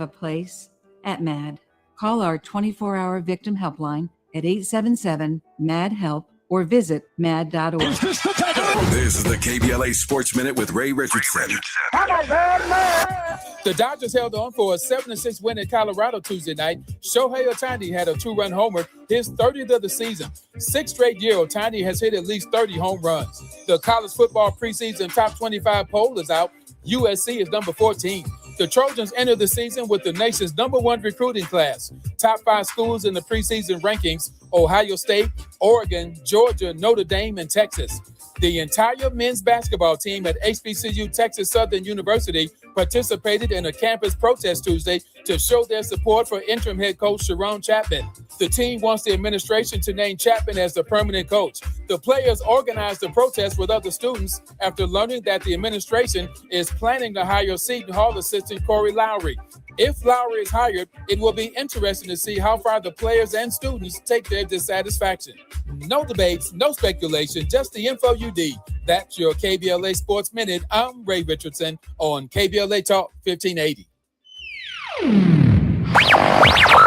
have a place at MAD. Call our 24-hour victim helpline at 877-MAD-HELP or visit mad.org. This is the KBLA Sports Minute with Ray Richardson. The Dodgers held on for a 7-6 win in Colorado Tuesday night. Shohei Ohtani had a 2-run homer, his 30th of the season. 6th straight year, Ohtani has hit at least 30 home runs. The college football preseason top 25 poll is out. USC is number 14. The Trojans enter the season with the nation's #1 recruiting class. Top 5 schools in the preseason rankings: Ohio State, Oregon, Georgia, Notre Dame, and Texas. The entire men's basketball team at HBCU Texas Southern University participated in a campus protest Tuesday to show their support for interim head coach Sharon Chapman. The team wants the administration to name Chapman as the permanent coach. The players organized the protest with other students after learning that the administration is planning to hire Seton Hall assistant Corey Lowry. If Lowry is hired, it will be interesting to see how far the players and students take their dissatisfaction. No debates, no speculation, just the info you need. That's your KBLA Sports Minute. I'm Ray Richardson on KBLA Talk 1580.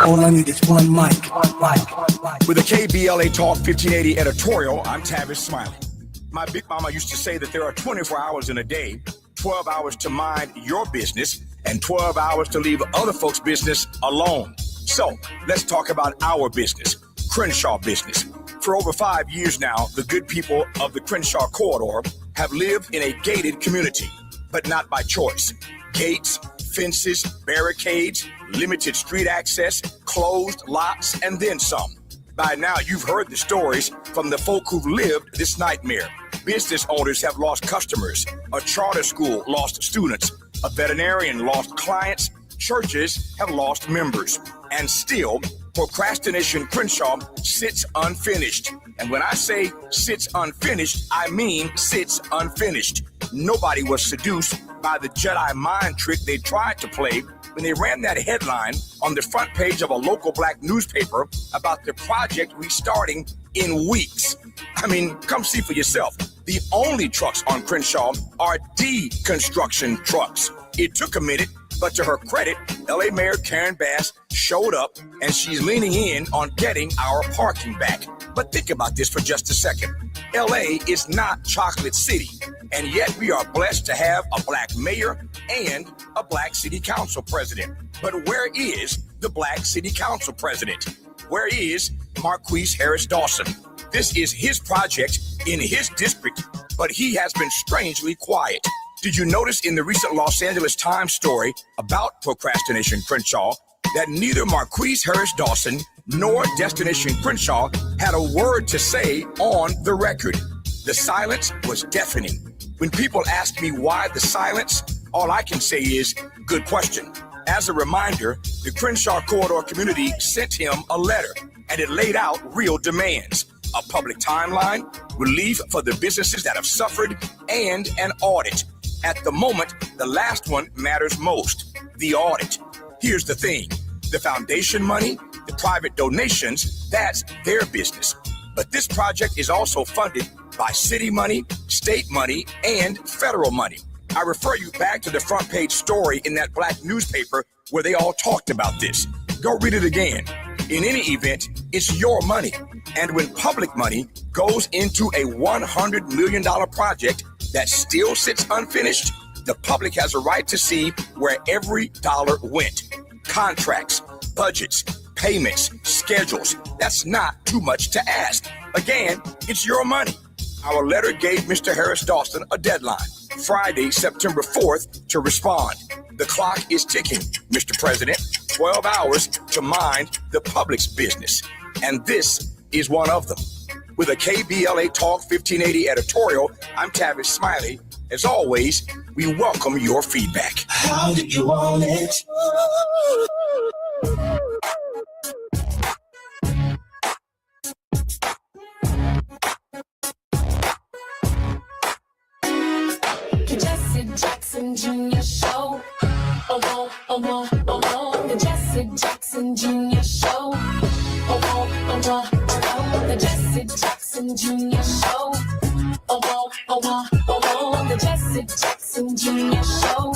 All I need is one mic. With a KBLA Talk 1580 editorial, I'm Tavis Smiley. My big mama used to say that there are 24 hours in a day, 12 hours to mind your business, and 12 hours to leave other folks' business alone. So let's talk about our business, Crenshaw Business. For over 5 years now, the good people of the Crenshaw Corridor have lived in a gated community, but not by choice. Gates, fences, barricades, limited street access, closed lots, and then some. By now, you've heard the stories from the folk who've lived this nightmare. Business owners have lost customers. A charter school lost students. A veterinarian lost clients. Churches have lost members. And still, Procrastination Crenshaw sits unfinished. And when I say sits unfinished, I mean sits unfinished. Nobody was seduced by the Jedi mind trick they tried to play when they ran that headline on the front page of a local black newspaper about the project restarting in weeks. I mean, come see for yourself. The only trucks on Crenshaw are deconstruction trucks. It took a minute, but to her credit, LA Mayor Karen Bass showed up and she's leaning in on getting our parking back. But think about this for just a second. LA is not Chocolate City, and yet we are blessed to have a black mayor and a black city council president. But where is the black city council president? Where is Marquise Harris Dawson? This is his project in his district, but he has been strangely quiet. Did you notice in the recent Los Angeles Times story about Procrastination Crenshaw that neither Marquise Harris Dawson nor Destination Crenshaw had a word to say on the record? The silence was deafening. When people ask me why the silence, all I can say is, good question. As a reminder, the Crenshaw Corridor community sent him a letter, and it laid out real demands: a public timeline, relief for the businesses that have suffered, and an audit. At the moment, the last one matters most, the audit. Here's the thing. The foundation money, the private donations, that's their business. But this project is also funded by city money, state money, and federal money. I refer you back to the front page story in that black newspaper where they all talked about this. Go read it again. In any event, it's your money. And when public money goes into a $100 million project that still sits unfinished, the public has a right to see where every dollar went. Contracts, budgets, payments, schedules. That's not too much to ask. Again, it's your money. Our letter gave Mr. Harris Dawson a deadline, Friday, September 4th, to respond. The clock is ticking, Mr. President. 12 hours to mind the public's business. And this is one of them. With a KBLA Talk 1580 editorial, I'm Tavis Smiley. As always, we welcome your feedback. How did you want it? Jesse Jackson Jr. Show. Oh, oh, oh, oh, oh, the Jesse Jackson Jr. Show. Oh, oh, oh, oh, the Jesse Jackson Jr. Show. Oh, oh, oh, oh, oh, the Jesse Jackson Jr. Show.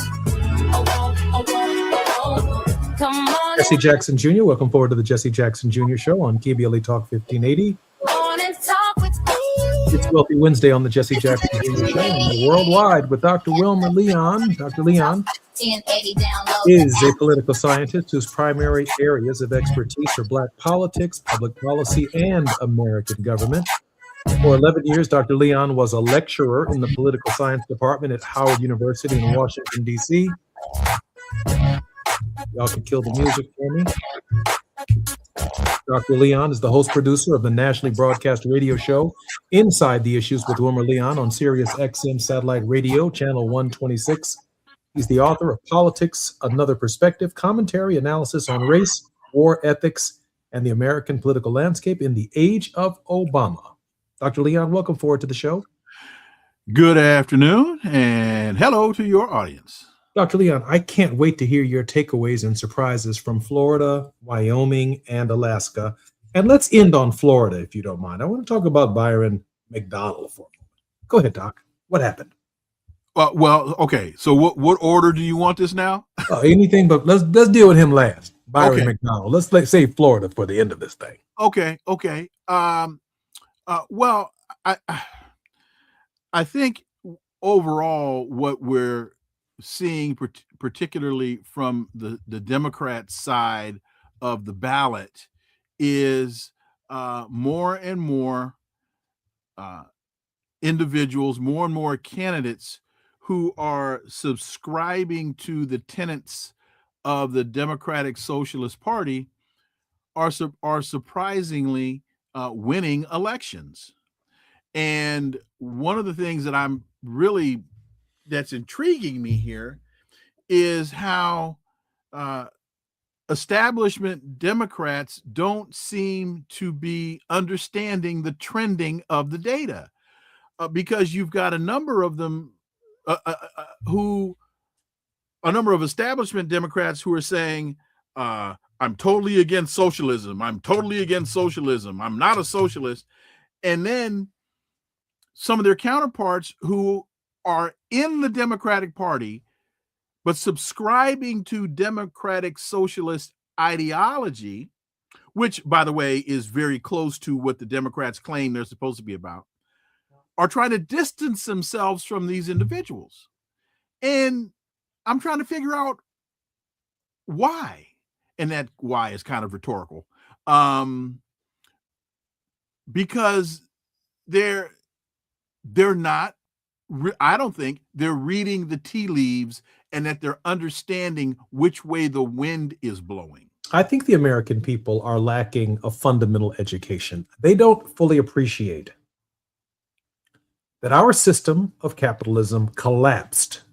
Oh, oh, oh, oh, Come on, Jesse Jackson Jr., welcome forward to the Jesse Jackson Jr. Show on KBLA Talk 1580. on and talk with me. It's Wealthy Wednesday on the Jesse Jackson Jr. Show and worldwide with Dr. Wilmer Leon. Dr. Leon 1080 download. is a political scientist whose primary areas of expertise are Black politics, public policy, and American government. For 11 years, Dr. Leon was a lecturer in the political science department at Howard University in Washington, D.C. Y'all can kill the music for me. Dr. Leon is the host producer of the nationally broadcast radio show Inside the Issues with Wilmer Leon on Sirius XM Satellite Radio, Channel 126. He's the author of Politics, Another Perspective, commentary, analysis on race, war ethics, and the American political landscape in the age of Obama. Dr. Leon, welcome forward to the show. Good afternoon and hello to your audience. Dr. Leon, I can't wait to hear your takeaways and surprises from Florida, Wyoming, and Alaska. And let's end on Florida, if you don't mind. I want to talk about Byron McDonald for a moment. Go ahead, Doc. What happened? Well, okay. So what order do you want this now? Anything, but let's deal with him last. Byron Okay. McDonald. Let's save Florida for the end of this thing. Okay. Well, I think overall what we're seeing, particularly from the Democrat side of the ballot, is more and more individuals, more and more candidates who are subscribing to the tenets of the Democratic Socialist Party are surprisingly winning elections. And one of the things that that's intriguing me here is how establishment Democrats don't seem to be understanding the trending of the data, because you've got a number of them a number of establishment Democrats who are saying, I'm totally against socialism. I'm totally against socialism. I'm not a socialist. And then some of their counterparts who are in the Democratic Party, but subscribing to democratic socialist ideology, which, by the way, is very close to what the Democrats claim they're supposed to be about, are trying to distance themselves from these individuals. And I'm trying to figure out why. And that why is kind of rhetorical. Because they're not, I don't think they're reading the tea leaves and that they're understanding which way the wind is blowing. I think the American people are lacking a fundamental education. They don't fully appreciate that our system of capitalism collapsed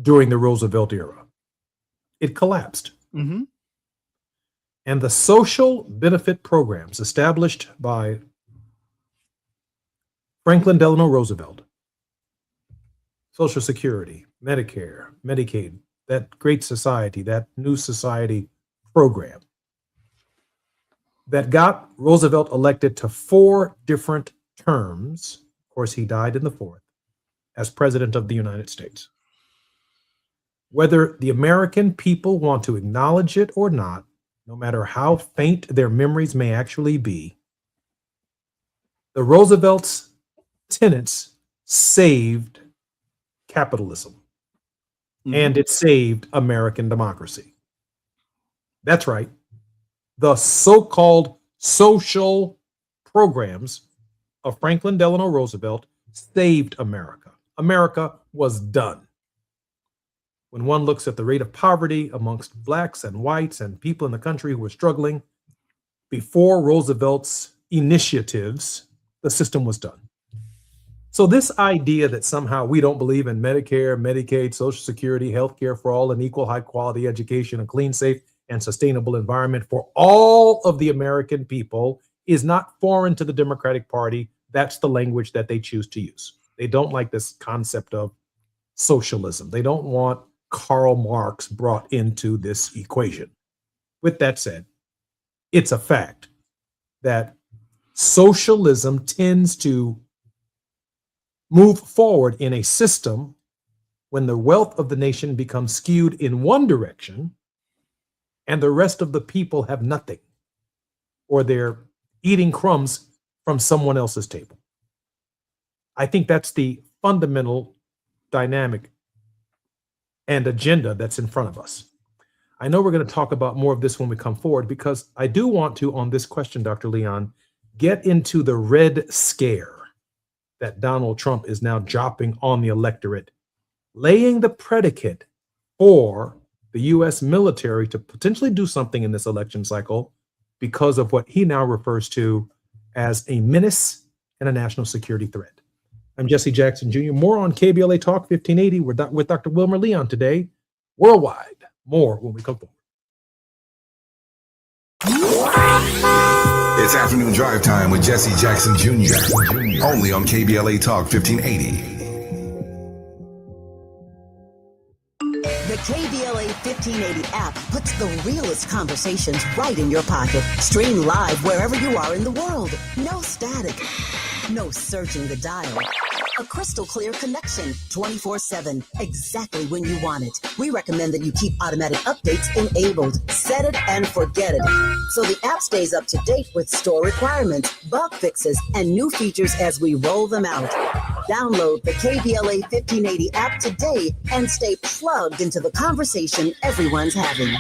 during the Roosevelt era. It collapsed. Mm-hmm. And the social benefit programs established by Franklin Delano Roosevelt, Social Security, Medicare, Medicaid, that Great Society, that New Society program that got Roosevelt elected to 4 different terms. Of course, he died in the 4th as president of the United States. Whether the American people want to acknowledge it or not, no matter how faint their memories may actually be, the Roosevelt's tenets saved capitalism. Mm-hmm. And it saved American democracy. That's right. The so-called social programs of Franklin Delano Roosevelt saved America. America was done. When one looks at the rate of poverty amongst blacks and whites and people in the country who were struggling, before Roosevelt's initiatives, the system was done. So this idea that somehow we don't believe in Medicare, Medicaid, Social Security, healthcare for all, and equal high quality education, a clean, safe, and sustainable environment for all of the American people is not foreign to the Democratic Party. That's the language that they choose to use. They don't like this concept of socialism. They don't want Karl Marx brought into this equation. With that said, it's a fact that socialism tends to move forward in a system when the wealth of the nation becomes skewed in one direction and the rest of the people have nothing, or they're eating crumbs from someone else's table. I think that's the fundamental dynamic and agenda that's in front of us. I know we're going to talk about more of this when we come forward, because I do want to, on this question, Dr. Leon, get into the red scare that Donald Trump is now dropping on the electorate, laying the predicate for the U.S. military to potentially do something in this election cycle because of what he now refers to as a menace and a national security threat. I'm Jesse Jackson Jr. More on KBLA Talk 1580 with Dr. Wilmer Leon today, worldwide. More when we come forward. It's afternoon drive time with Jesse Jackson Jr. Only on KBLA Talk 1580. The KBLA 1580 app puts the realest conversations right in your pocket. Stream live wherever you are in the world. No static. No searching the dial. A crystal clear connection 24/7, exactly when you want it. We recommend that you keep automatic updates enabled. Set it and forget it. So the app stays up to date with store requirements, bug fixes, and new features as we roll them out. Download the KBLA 1580 app today and stay plugged into the conversation everyone's having.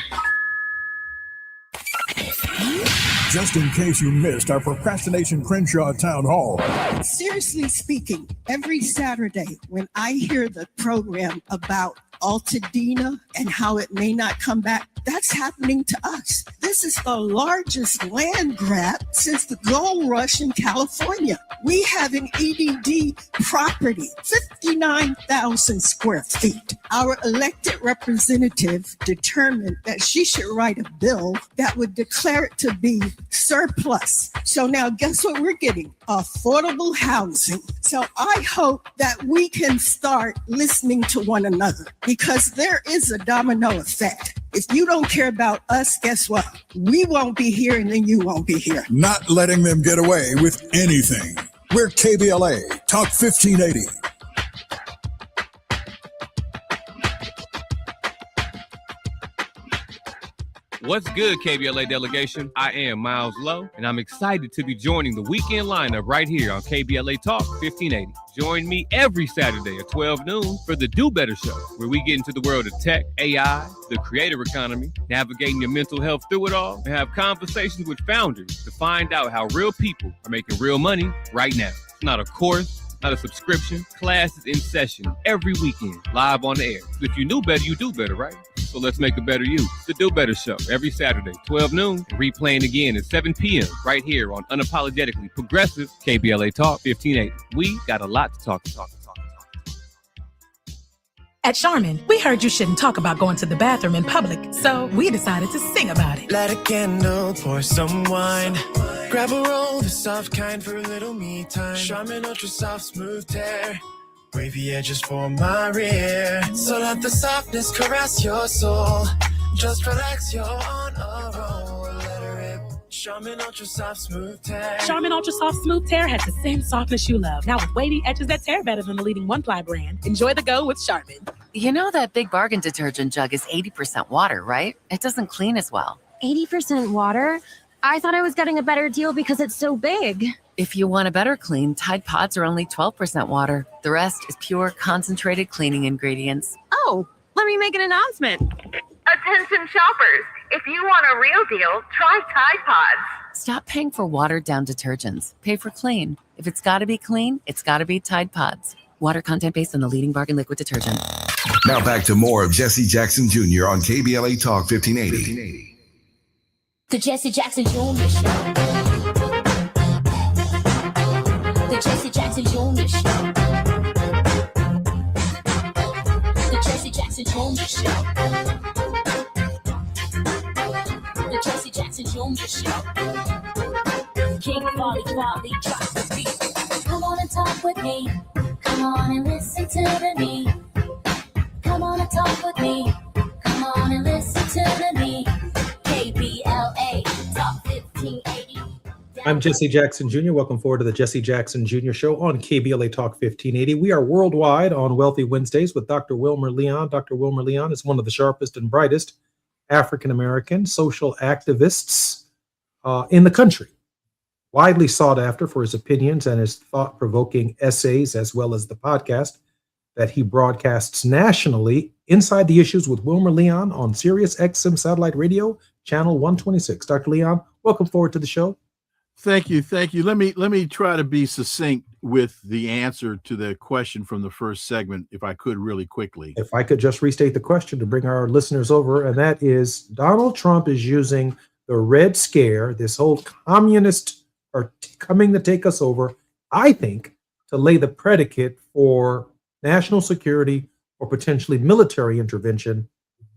Just in case you missed our Procrastination Crenshaw Town Hall. Seriously speaking, every Saturday when I hear the program about Altadena and how it may not come back, that's happening to us. This is the largest land grab since the gold rush in California. We have an EDD property, 59,000 square feet. Our elected representative determined that she should write a bill that would declare it to be surplus. So now guess what we're getting? Affordable housing. So I hope that we can start listening to one another, because there is a domino effect. If you don't care about us, guess what? We won't be here, and then you won't be here. Not letting them get away with anything. We're KBLA Talk 1580. What's good, KBLA delegation? I am Miles Lowe, and I'm excited to be joining the weekend lineup right here on KBLA Talk 1580. Join me every Saturday at 12 noon for the Do Better Show, where we get into the world of tech, AI, the creator economy, navigating your mental health through it all, and have conversations with founders to find out how real people are making real money right now. It's not a course, not a subscription. Classes in session every weekend, live on the air. If you knew better, you do better, right? So let's make a better you. The Do Better Show, every Saturday, 12 noon, replaying again at 7 p.m. right here on Unapologetically Progressive KBLA Talk 1580. We got a lot to talk. At Charmin, we heard you shouldn't talk about going to the bathroom in public, so we decided to sing about it. Light a candle, pour some wine. Grab a roll, the soft kind for a little me time. Charmin Ultra Soft Smooth Tear. Wavy edges for my rear. So let the softness caress your soul. Just relax, you're on a roll. Let her rip. Charmin Ultra Soft Smooth Tear. Charmin Ultra Soft Smooth Tear has the same softness you love, now with wavy edges that tear better than the leading one-ply brand. Enjoy the go with Charmin. You know that Big Bargain detergent jug is 80% water, right? It doesn't clean as well. 80% water? I thought I was getting a better deal because it's so big. If you want a better clean, Tide Pods are only 12% water. The rest is pure, concentrated cleaning ingredients. Oh, let me make an announcement. Attention shoppers, if you want a real deal, try Tide Pods. Stop paying for watered-down detergents. Pay for clean. If it's got to be clean, it's got to be Tide Pods. Water content based on the leading bargain liquid detergent. Now back to more of Jesse Jackson Jr. on KBLA Talk 1580. The Jesse Jackson Jr. Show. The Jesse Jackson Jr. Show. The Jesse Jackson Jr. Show. The Jesse Jackson Jr. Show. King Volley, drop the beat. Come on and talk with me. Come on and listen to the me. Come on and talk with me. Come on and listen to the me. KBLA Talk 1580. I'm Jesse Jackson Jr. Welcome forward to the Jesse Jackson Jr. Show on KBLA Talk 1580. We are worldwide on Wealthy Wednesdays with Dr. Wilmer Leon. Dr. Wilmer Leon is one of the sharpest and brightest African-American social activists in the country, widely sought after for his opinions and his thought-provoking essays, as well as the podcast that he broadcasts nationally, Inside the Issues with Wilmer Leon on Sirius XM Satellite Radio, Channel 126. Dr. Leon, welcome forward to the show. Thank you. Let me try to be succinct with the answer to the question from the first segment, if I could, really quickly. If I could just restate the question to bring our listeners over, and that is, Donald Trump is using the Red Scare, this whole communist are coming to take us over, I think, to lay the predicate for national security or potentially military intervention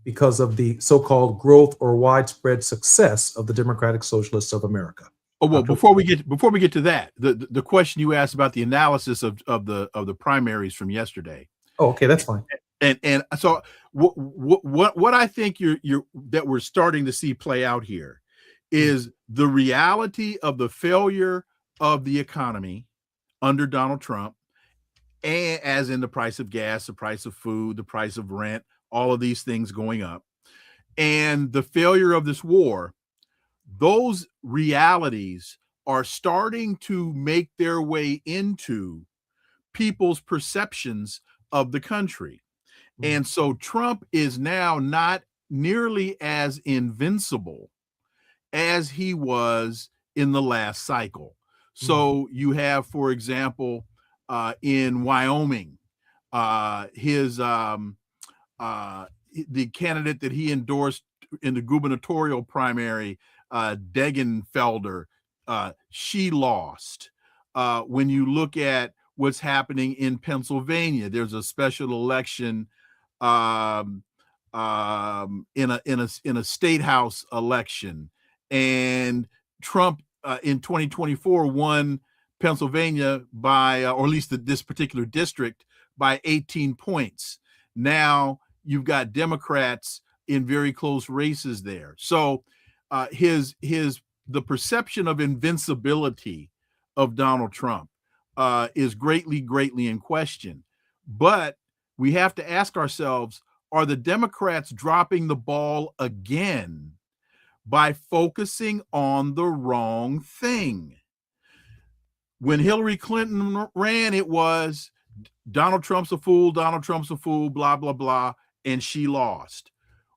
because of the so-called growth or widespread success of the Democratic Socialists of America. Oh, well, before we get to that, the question you asked about the analysis of the primaries from yesterday. Oh, okay, that's fine. And so what I think that we're starting to see play out here is the reality of the failure of the economy under Donald Trump, and as in the price of gas, the price of food, the price of rent, all of these things going up, and the failure of this war. Those realities are starting to make their way into people's perceptions of the country. And so Trump is now not nearly as invincible as he was in the last cycle. So you have, for example, in Wyoming, the candidate that he endorsed in the gubernatorial primary, Degenfelder, she lost. When you look at what's happening in Pennsylvania, there's a special election in a state house election, and Trump in 2024 won Pennsylvania by, or at least this particular district, by 18 points. Now you've got Democrats in very close races there. So the perception of invincibility of Donald Trump is greatly in question. But we have to ask ourselves, are the Democrats dropping the ball again by focusing on the wrong thing? When Hillary Clinton ran, it was Donald Trump's a fool, blah, blah, blah, and she lost.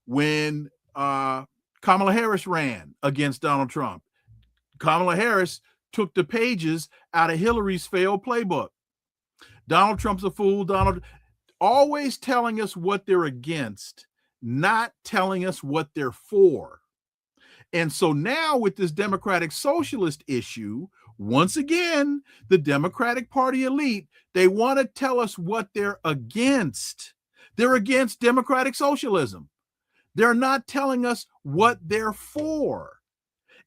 When Kamala Harris ran against Donald Trump, Kamala Harris took the pages out of Hillary's failed playbook. Donald Trump's a fool, always telling us what they're against, not telling us what they're for. And so now with this Democratic Socialist issue, once again, the Democratic Party elite, they want to tell us what they're against. They're against democratic socialism. They're not telling us what they're for.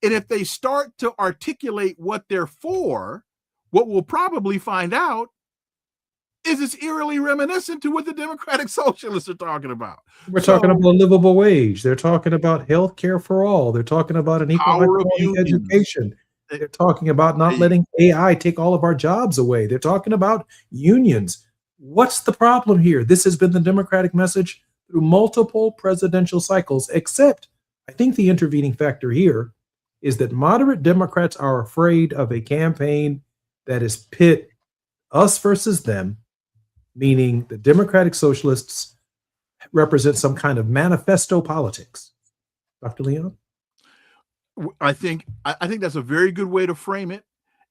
And if they start to articulate what they're for, what we'll probably find out is it's eerily reminiscent to what the Democratic Socialists are talking about. We're talking about a livable wage. They're talking about health care for all. They're talking about an equal opportunity education. They're talking about not letting AI take all of our jobs away. They're talking about unions. What's the problem here? This has been the Democratic message through multiple presidential cycles, except I think the intervening factor here is that moderate Democrats are afraid of a campaign that is pit us versus them, meaning the Democratic Socialists represent some kind of manifesto politics. Dr. Leon? I think that's a very good way to frame it.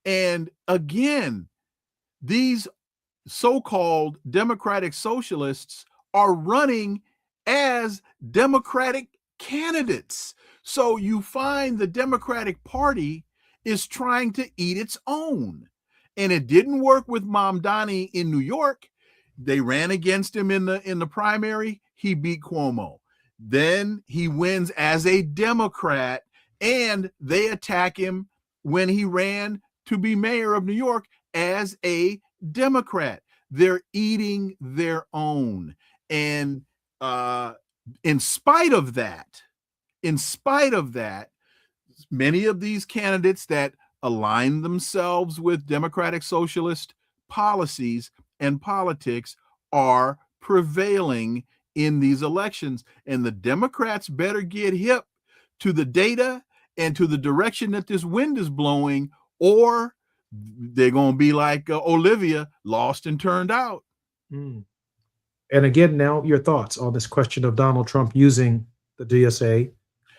And again, these so-called Democratic Socialists are running as Democratic candidates. So you find the Democratic Party is trying to eat its own. And it didn't work with Mamdani in New York. They ran against him in the primary. He beat Cuomo. Then he wins as a Democrat, and they attack him when he ran to be mayor of New York as a Democrat. They're eating their own. And in spite of that, many of these candidates that align themselves with democratic socialist policies and politics are prevailing in these elections. And the Democrats better get hip to the data and to the direction that this wind is blowing, or they're going to be like Olivia, lost and turned out. Mm. And again, now your thoughts on this question of Donald Trump using the DSA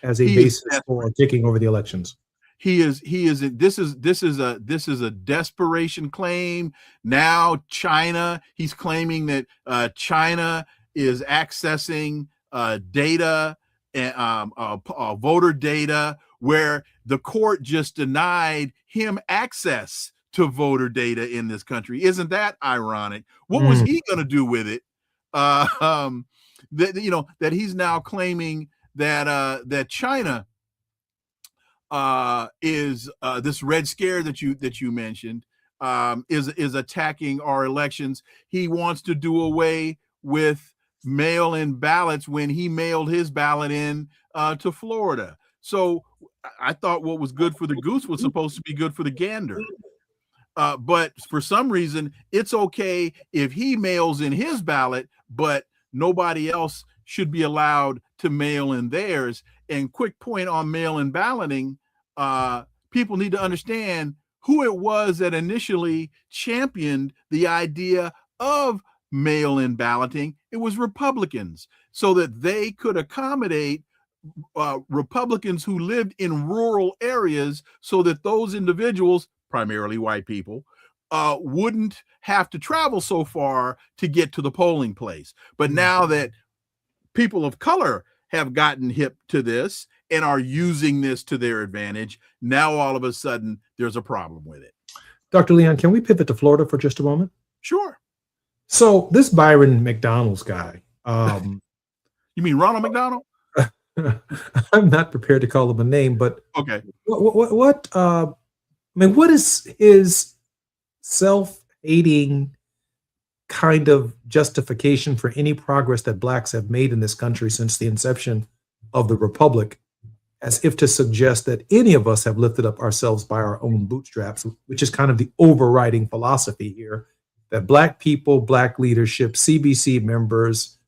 as a basis for taking over the elections. This is a desperation claim. Now he's claiming that China is accessing data, voter data, where the court just denied him access to voter data in this country. Isn't that ironic? What was he going to do with it? That he's now claiming that China is this Red Scare that you mentioned is attacking our elections. He wants to do away with mail-in ballots when he mailed his ballot in to Florida. So I thought what was good for the goose was supposed to be good for the gander. But for some reason, it's okay if he mails in his ballot, but nobody else should be allowed to mail in theirs. And quick point on mail-in balloting, people need to understand who it was that initially championed the idea of mail-in balloting. It was Republicans, so that they could accommodate Republicans who lived in rural areas, so that those individuals, primarily white people, wouldn't have to travel so far to get to the polling place. But now that people of color have gotten hip to this and are using this to their advantage, now all of a sudden there's a problem with it. Dr. Leon, can we pivot to Florida for just a moment? Sure. So this Byron McDonald's guy. You mean Ronald McDonald? I'm not prepared to call him a name, but okay. What is his self-hating kind of justification for any progress that blacks have made in this country since the inception of the Republic, as if to suggest that any of us have lifted up ourselves by our own bootstraps, which is kind of the overriding philosophy here, that black people, black leadership, CBC members,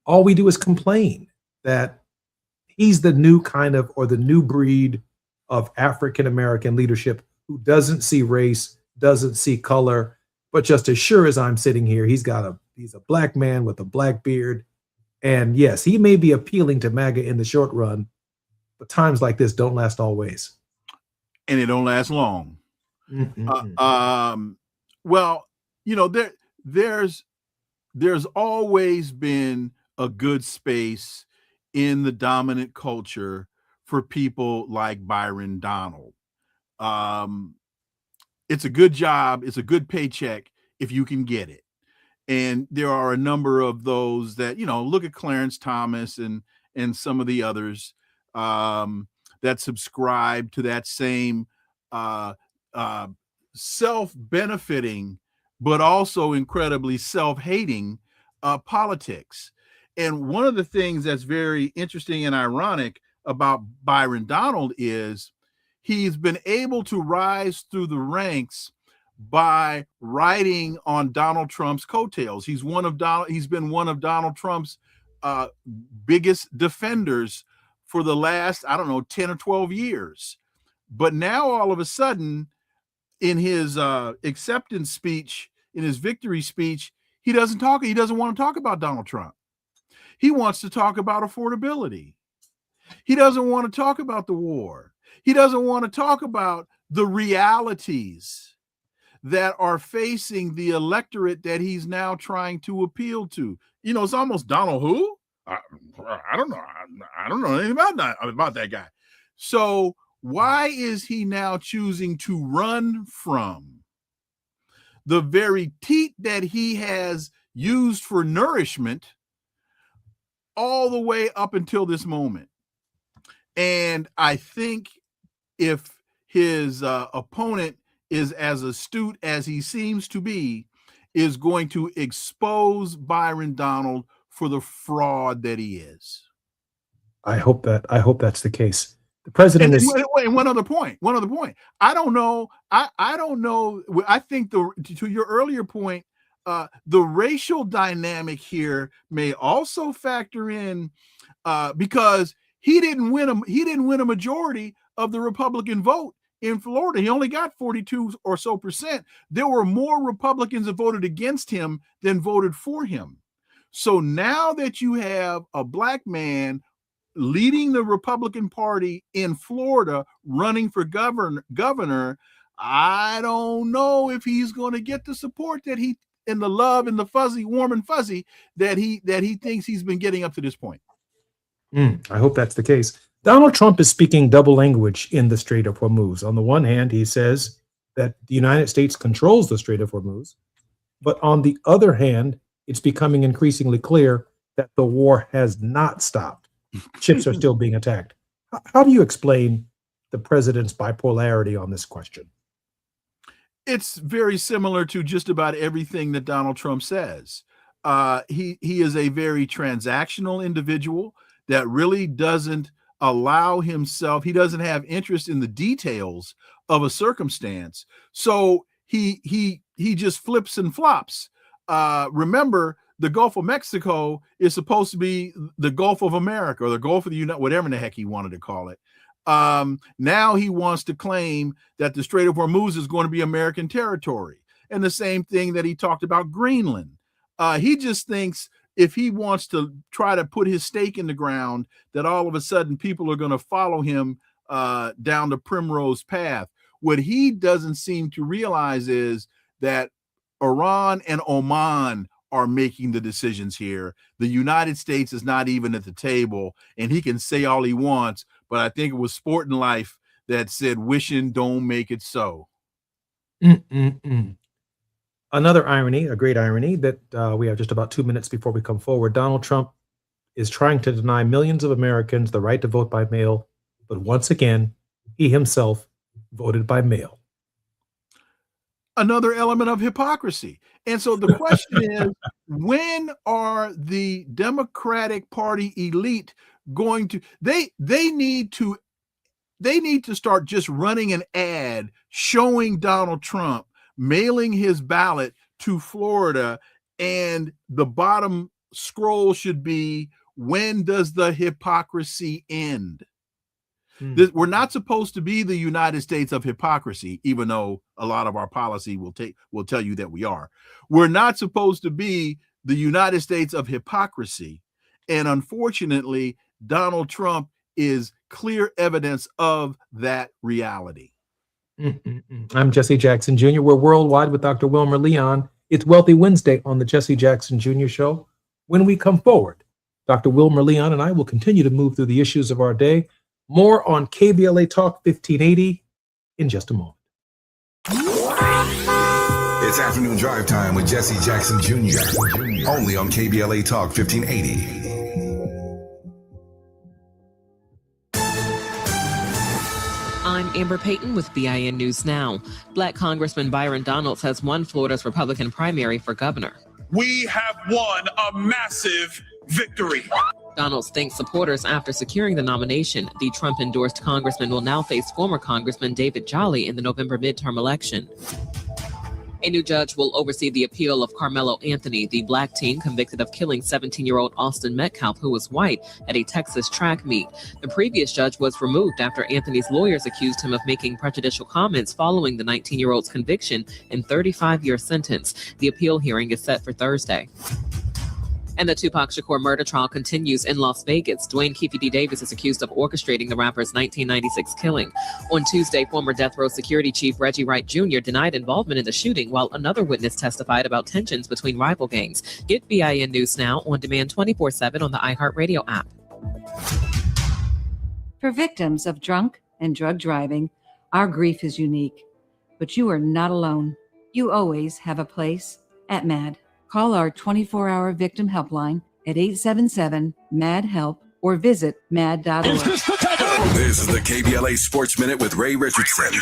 all we do is complain that he's the new kind of, or the new breed of African-American leadership who doesn't see race, doesn't see color, but just as sure as I'm sitting here, he's a black man with a black beard. And yes, he may be appealing to MAGA in the short run, but times like this don't last always. And it don't last long. Well, there's always been a good space in the dominant culture for people like Byron Donald. It's a good job. It's a good paycheck if you can get it. And there are a number of those that, look at Clarence Thomas and some of the others that subscribe to that same self-benefiting, but also incredibly self-hating politics. And one of the things that's very interesting and ironic about Byron Donald is he's been able to rise through the ranks by riding on Donald Trump's coattails. He's been one of Donald Trump's biggest defenders for the last, 10 or 12 years. But now all of a sudden, in his acceptance speech, in his victory speech, he doesn't want to talk about Donald Trump. He wants to talk about affordability. He doesn't want to talk about the war. He doesn't want to talk about the realities that are facing the electorate that he's now trying to appeal to. It's almost Donald who? I don't know. I don't know anything about that guy. So why is he now choosing to run from the very teat that he has used for nourishment all the way up until this moment? And I think if his opponent is as astute as he seems to be, is going to expose Byron Donald for the fraud that he is. I hope that's the case. The president is. Wait, one other point. I don't know. I don't know. I think to your earlier point, the racial dynamic here may also factor in because he didn't win a majority of the Republican vote in Florida. He only got 42 or so percent. There were more Republicans that voted against him than voted for him. So now that you have a black man leading the Republican Party in Florida, running for governor, I don't know if he's going to get the support that he, and the love and the fuzzy, warm and fuzzy that he thinks he's been getting up to this point. I hope that's the case. Donald Trump is speaking double language in the Strait of Hormuz. On the one hand, he says that the United States controls the Strait of Hormuz, but on the other hand, it's becoming increasingly clear that the war has not stopped. Ships are still being attacked. How do you explain the president's bipolarity on this question? It's very similar to just about everything that Donald Trump says. He is a very transactional individual that really doesn't allow himself, he doesn't have interest in the details of a circumstance. So he just flips and flops. Remember, the Gulf of Mexico is supposed to be the Gulf of America, or the Gulf of the United, whatever the heck he wanted to call it. Now he wants to claim that the Strait of Hormuz is going to be American territory. And the same thing that he talked about Greenland. He just thinks if he wants to try to put his stake in the ground, that all of a sudden people are going to follow him down the primrose path. What he doesn't seem to realize is that Iran and Oman are making the decisions here. The United States is not even at the table, and he can say all he wants, but I think it was Sporting Life that said, wishing don't make it so. Another irony, a great irony, that we have just about 2 minutes before we come forward. Donald Trump is trying to deny millions of Americans the right to vote by mail, but once again, he himself voted by mail. Another element of hypocrisy. And so the question is, when are the Democratic Party elite going to, they need to start just running an ad showing Donald Trump mailing his ballot to Florida, and the bottom scroll should be, when does the hypocrisy end? We're not supposed to be the United States of hypocrisy, even though a lot of our policy will tell you that we are. We're not supposed to be the United States of hypocrisy. And unfortunately, Donald Trump is clear evidence of that reality. I'm Jesse Jackson Jr. We're worldwide with Dr. Wilmer Leon. It's Wealthy Wednesday on the Jesse Jackson Jr. Show. When we come forward, Dr. Wilmer Leon and I will continue to move through the issues of our day. More on KBLA Talk 1580 in just a moment. It's afternoon drive time with Jesse Jackson Jr. Only on KBLA Talk 1580. I'm Amber Payton with BIN News Now. Black Congressman Byron Donalds has won Florida's Republican primary for governor. We have won a massive victory. Donalds thanks supporters after securing the nomination. The Trump-endorsed congressman will now face former Congressman David Jolly in the November midterm election. A new judge will oversee the appeal of Carmelo Anthony, the black teen convicted of killing 17-year-old Austin Metcalf, who was white, at a Texas track meet. The previous judge was removed after Anthony's lawyers accused him of making prejudicial comments following the 19-year-old's conviction and 35-year sentence. The appeal hearing is set for Thursday. And the Tupac Shakur murder trial continues in Las Vegas. Dwayne Keefe D. Davis is accused of orchestrating the rapper's 1996 killing. On Tuesday, former Death Row security chief Reggie Wright Jr. denied involvement in the shooting, while another witness testified about tensions between rival gangs. Get BIN News Now on demand 24/7 on the iHeartRadio app. For victims of drunk and drug driving, our grief is unique. But you are not alone. You always have a place at MAD. Call our 24-hour victim helpline at 877-MAD-HELP or visit mad.org. This is the KBLA Sports Minute with Ray Richardson.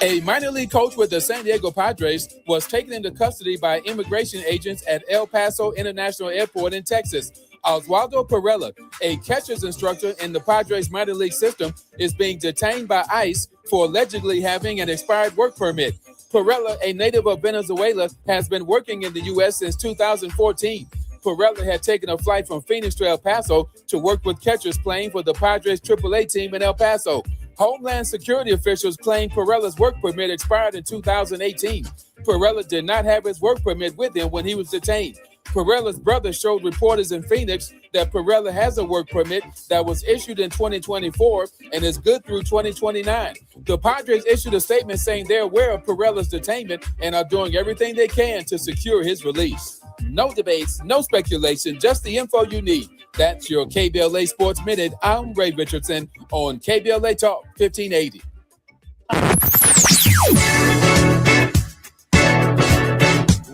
A minor league coach with the San Diego Padres was taken into custody by immigration agents at El Paso International Airport in Texas. Oswaldo Perella, a catcher's instructor in the Padres minor league system, is being detained by ICE for allegedly having an expired work permit. Perella, a native of Venezuela, has been working in the U.S. since 2014. Perella had taken a flight from Phoenix to El Paso to work with catchers playing for the Padres AAA team in El Paso. Homeland Security officials claim Perella's work permit expired in 2018. Perella did not have his work permit with him when he was detained. Perella's brother showed reporters in Phoenix that Perella has a work permit that was issued in 2024 and is good through 2029. The Padres issued a statement saying they're aware of Perella's detainment and are doing everything they can to secure his release. No debates, no speculation, just the info you need. That's your KBLA Sports Minute. I'm Ray Richardson on KBLA Talk 1580.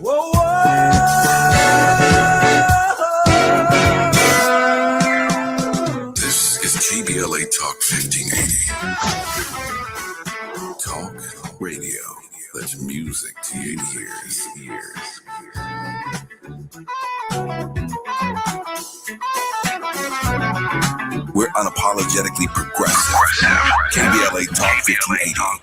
Whoa, This is KBLA Talk 1580. Talk radio. That's music to your ears. We're unapologetically progressive. KBLA Talk 1580.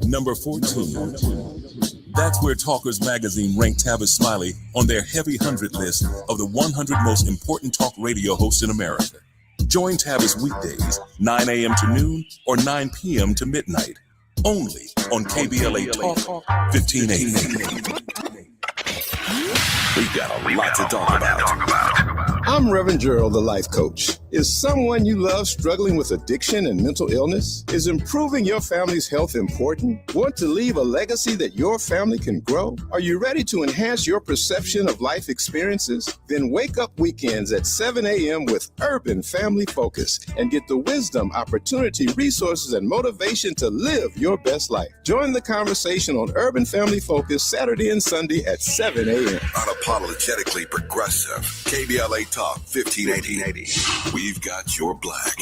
Number 14. That's where Talkers Magazine ranked Tavis Smiley on their heavy 100 list of the 100 most important talk radio hosts in America. Join Tavis weekdays, 9 a.m. to noon or 9 p.m. to midnight. Only on KBLA Talk 1580. We've got a lot to talk about. I'm Reverend Gerald, the life coach. Is someone you love struggling with addiction and mental illness? Is improving your family's health important? Want to leave a legacy that your family can grow? Are you ready to enhance your perception of life experiences? Then wake up weekends at 7 a.m. with Urban Family Focus and get the wisdom, opportunity, resources, and motivation to live your best life. Join the conversation on Urban Family Focus Saturday and Sunday at 7 a.m. Unapologetically progressive. KBLA Talk 1580. We've got your black.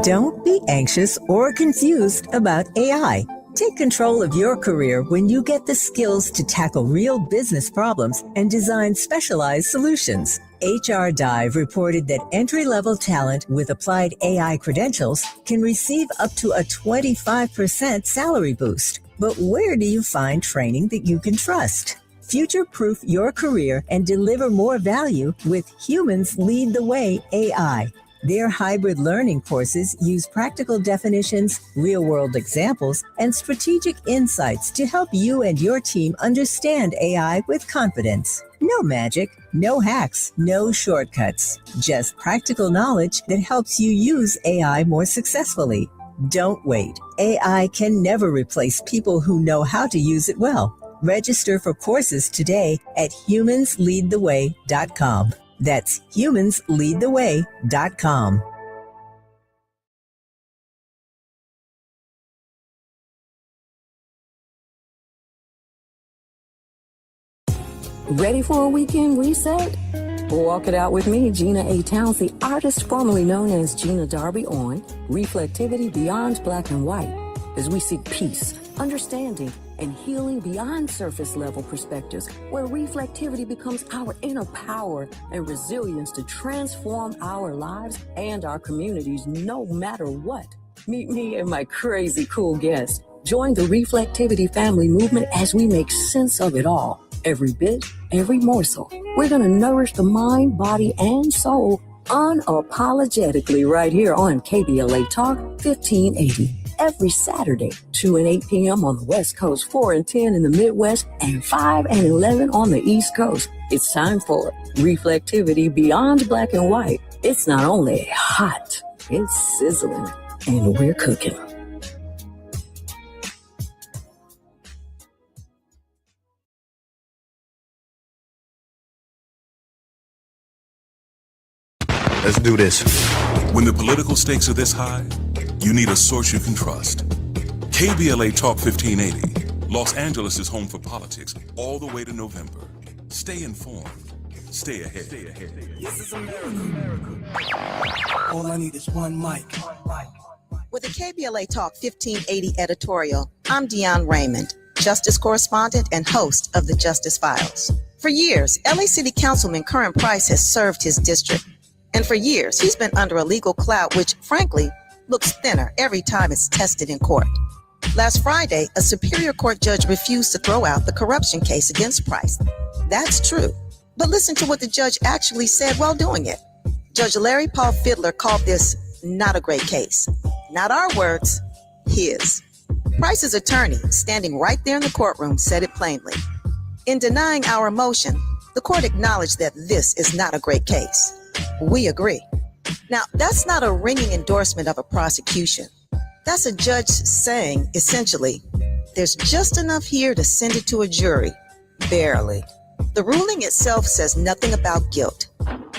Don't be anxious or confused about AI. Take control of your career when you get the skills to tackle real business problems and design specialized solutions. HR Dive reported that entry-level talent with applied AI credentials can receive up to a 25% salary boost. But where do you find training that you can trust? Future-proof your career and deliver more value with Humans Lead the Way AI. Their hybrid learning courses use practical definitions, real-world examples, and strategic insights to help you and your team understand AI with confidence. No magic, no hacks, no shortcuts. Just practical knowledge that helps you use AI more successfully. Don't wait. AI can never replace people who know how to use it well. Register for courses today at humansleadtheway.com. That's humansleadtheway.com. Ready for a weekend reset? Walk it out with me, Gina A. Towns, the artist formerly known as Gina Darby, on Reflectivity Beyond Black and White, as we seek peace, understanding, and healing beyond surface level perspectives, where reflectivity becomes our inner power and resilience to transform our lives and our communities no matter what. Meet me and my crazy cool guests. Join the Reflectivity family movement as we make sense of it all. Every bit, every morsel. We're going to nourish the mind, body, and soul unapologetically right here on KBLA Talk 1580. Every Saturday, 2 and 8 p.m. on the West Coast, 4 and 10 in the Midwest, and 5 and 11 on the East Coast. It's time for Reflectivity Beyond Black and White. It's not only hot, it's sizzling, and we're cooking. Let's do this. When the political stakes are this high, you need a source you can trust. KBLA Talk 1580. Los Angeles is home for politics all the way to November. Stay informed. Stay ahead. This is America. All I need is one mic. With the KBLA Talk 1580 editorial, I'm Dionne Raymond. justice correspondent and host of the Justice Files. For years, LA City Councilman Curran Price has served his district. And for years, he's been under a legal cloud which, frankly, looks thinner every time it's tested in court. Last Friday, a Superior Court judge refused to throw out the corruption case against Price. That's true. But listen to what the judge actually said while doing it. Judge Larry Paul Fiddler called this not a great case. Not our words, his. Price's attorney, standing right there in the courtroom, said it plainly. In denying our motion, the court acknowledged that this is not a great case. We agree. Now, that's not a ringing endorsement of a prosecution. That's a judge saying, essentially, there's just enough here to send it to a jury. Barely. The ruling itself says nothing about guilt.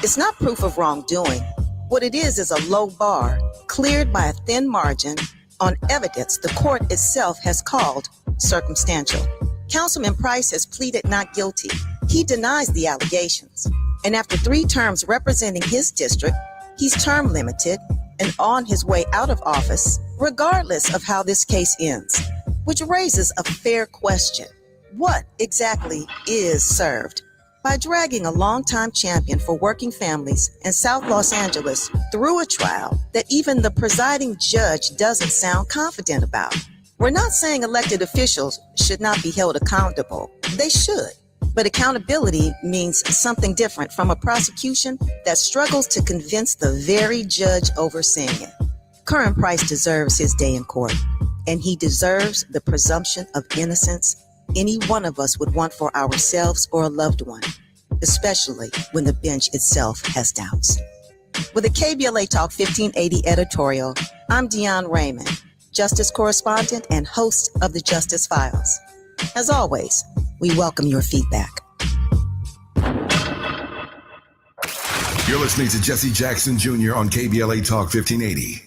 It's not proof of wrongdoing. What it is a low bar, cleared by a thin margin, on evidence the court itself has called circumstantial. Councilman Price has pleaded not guilty. He denies the allegations. And after 3 terms representing his district, he's term limited and on his way out of office, regardless of how this case ends, which raises a fair question. What exactly is served? By dragging a longtime champion for working families in South Los Angeles through a trial that even the presiding judge doesn't sound confident about. We're not saying elected officials should not be held accountable. They should. But accountability means something different from a prosecution that struggles to convince the very judge overseeing it. Curran Price deserves his day in court, and he deserves the presumption of innocence any one of us would want for ourselves or a loved one, especially when the bench itself has doubts. With a KBLA Talk 1580 editorial, I'm Dionne Raymond, Justice Correspondent and host of the Justice Files. As always, we welcome your feedback. You're listening to Jesse Jackson Jr. on KBLA Talk 1580.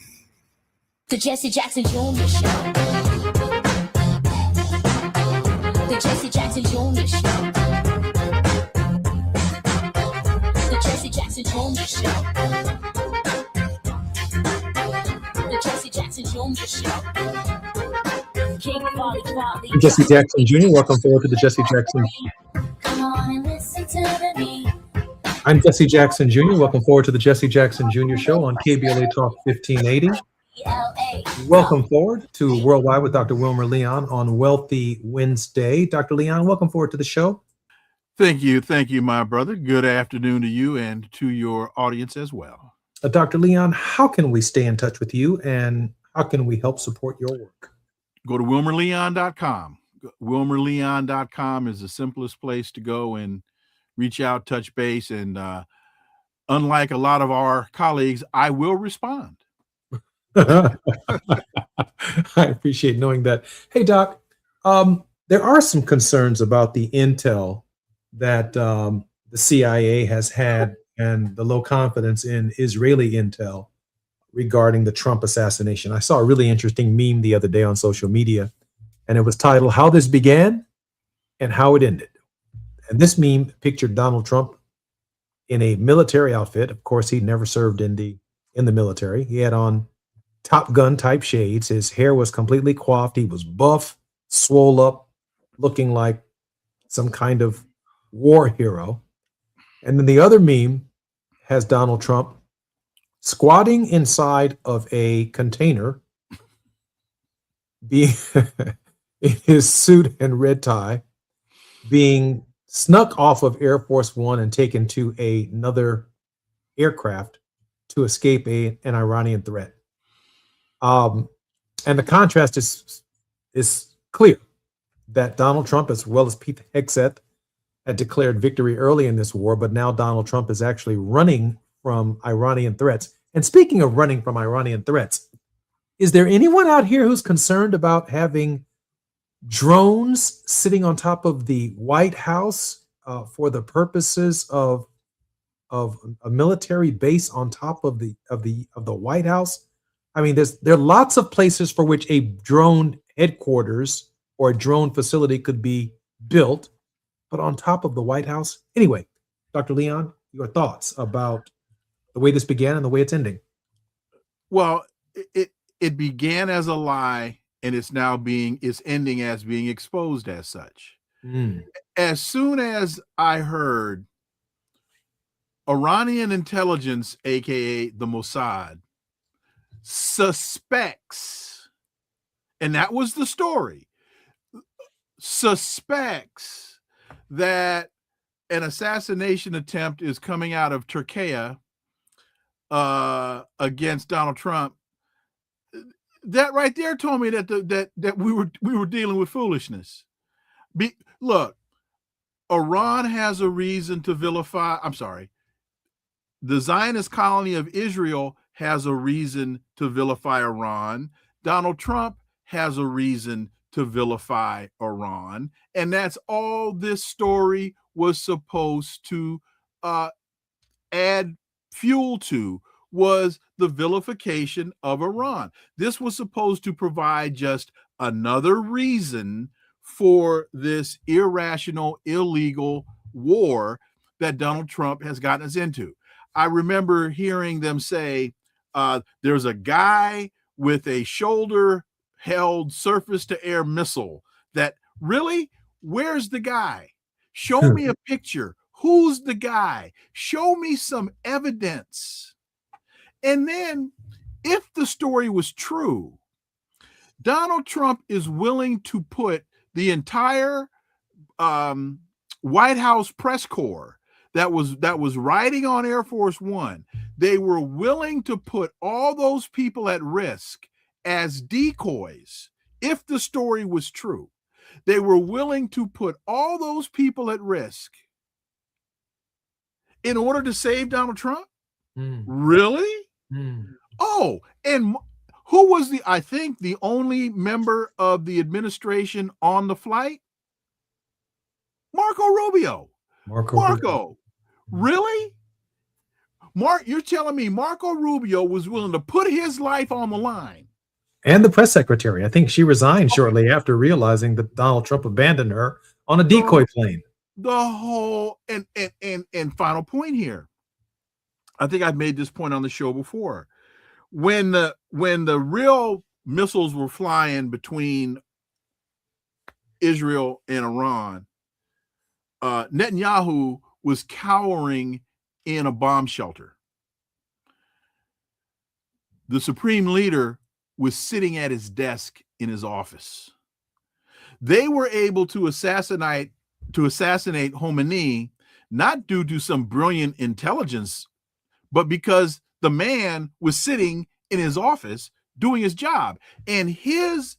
The Jesse Jackson Jr. Show. The Jesse Jackson Jr. Show. The Jesse Jackson Jr. Show. The Jesse Jackson Jr. Show. King Quality. I'm Jesse Jackson Jr. Welcome forward to the Jesse Jackson. Come on and listen to the beat. I'm Jesse Jackson Jr. Welcome forward to the Jesse Jackson Jr. Show on KBLA Talk 1580. Welcome forward to Worldwide with Dr. Wilmer Leon on Wealthy Wednesday. Dr. Leon, welcome forward to the show. Thank you, my brother. Good afternoon to you and to your audience as well. Dr. Leon, how can we stay in touch with you and how can we help support your work? Go to WilmerLeon.com. WilmerLeon.com is the simplest place to go and reach out, touch base, and unlike a lot of our colleagues, I will respond. I appreciate knowing that. Hey, Doc, there are some concerns about the intel that the CIA has had and the low confidence in Israeli intel regarding the Trump assassination. I saw a really interesting meme the other day on social media, and it was titled, How This Began and How It Ended. And this meme pictured Donald Trump in a military outfit. Of course, he'd never served in the military. He had on Top Gun type shades. His hair was completely coiffed. He was buff, swole up, looking like some kind of war hero. And then the other meme has Donald Trump squatting inside of a container, being in his suit and red tie, being snuck off of Air Force One and taken to another aircraft to escape an Iranian threat. And the contrast is clear that Donald Trump, as well as Pete Hegseth, had declared victory early in this war, but now Donald Trump is actually running from Iranian threats. And speaking of running from Iranian threats, is there anyone out here who's concerned about having drones sitting on top of the White House for the purposes of a military base on top of the White House? I mean, there are lots of places for which a drone headquarters or a drone facility could be built, but on top of the White House. Anyway, Dr. Leon, your thoughts about the way this began and the way it's ending? Well, it began as a lie and it's ending as being exposed as such. Mm. As soon as I heard Iranian intelligence, aka the Mossad, suspects, and that was the story, suspects that an assassination attempt is coming out of Turkey against Donald Trump, that right there told me that we were dealing with foolishness. Look, Iran has a reason to vilify. I'm sorry. The Zionist colony of Israel has a reason to vilify Iran. Donald Trump has a reason to vilify Iran. And that's all this story was supposed to add fuel to, was the vilification of Iran. This was supposed to provide just another reason for this irrational, illegal war that Donald Trump has gotten us into. I remember hearing them say, there's a guy with a shoulder-held surface-to-air missile. That, really? Where's the guy? Show me a picture. Who's the guy? Show me some evidence. And then, if the story was true, Donald Trump is willing to put the entire White House press corps that was riding on Air Force One. They were willing to put all those people at risk as decoys. If the story was true, they were willing to put all those people at risk in order to save Donald Trump? Really? Oh, and who was I think the only member of the administration on the flight? Marco Rubio. Marco. Really? You're telling me Marco Rubio was willing to put his life on the line? And the press secretary. I think she resigned shortly after realizing that Donald Trump abandoned her on a decoy plane. The whole and final point here. I think I've made this point on the show before. When the real missiles were flying between Israel and Iran, Netanyahu was cowering in a bomb shelter. The supreme leader was sitting at his desk in his office. They were able to assassinate Khomeini, not due to some brilliant intelligence, but because the man was sitting in his office doing his job. And his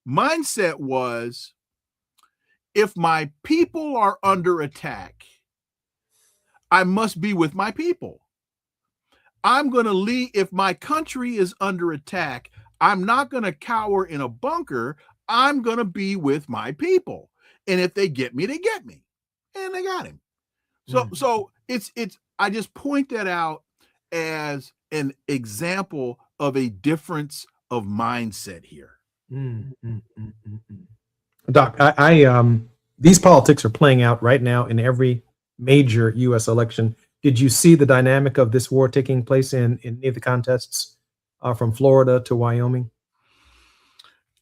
mindset was, if my people are under attack, I must be with my people. I'm going to leave. If my country is under attack, I'm not going to cower in a bunker. I'm going to be with my people. And if they get me, they get me. And they got him. So it's I just point that out as an example of a difference of mindset here. Doc, these politics are playing out right now in every major U.S. election. Did you see the dynamic of this war taking place in any of the contests from Florida to Wyoming?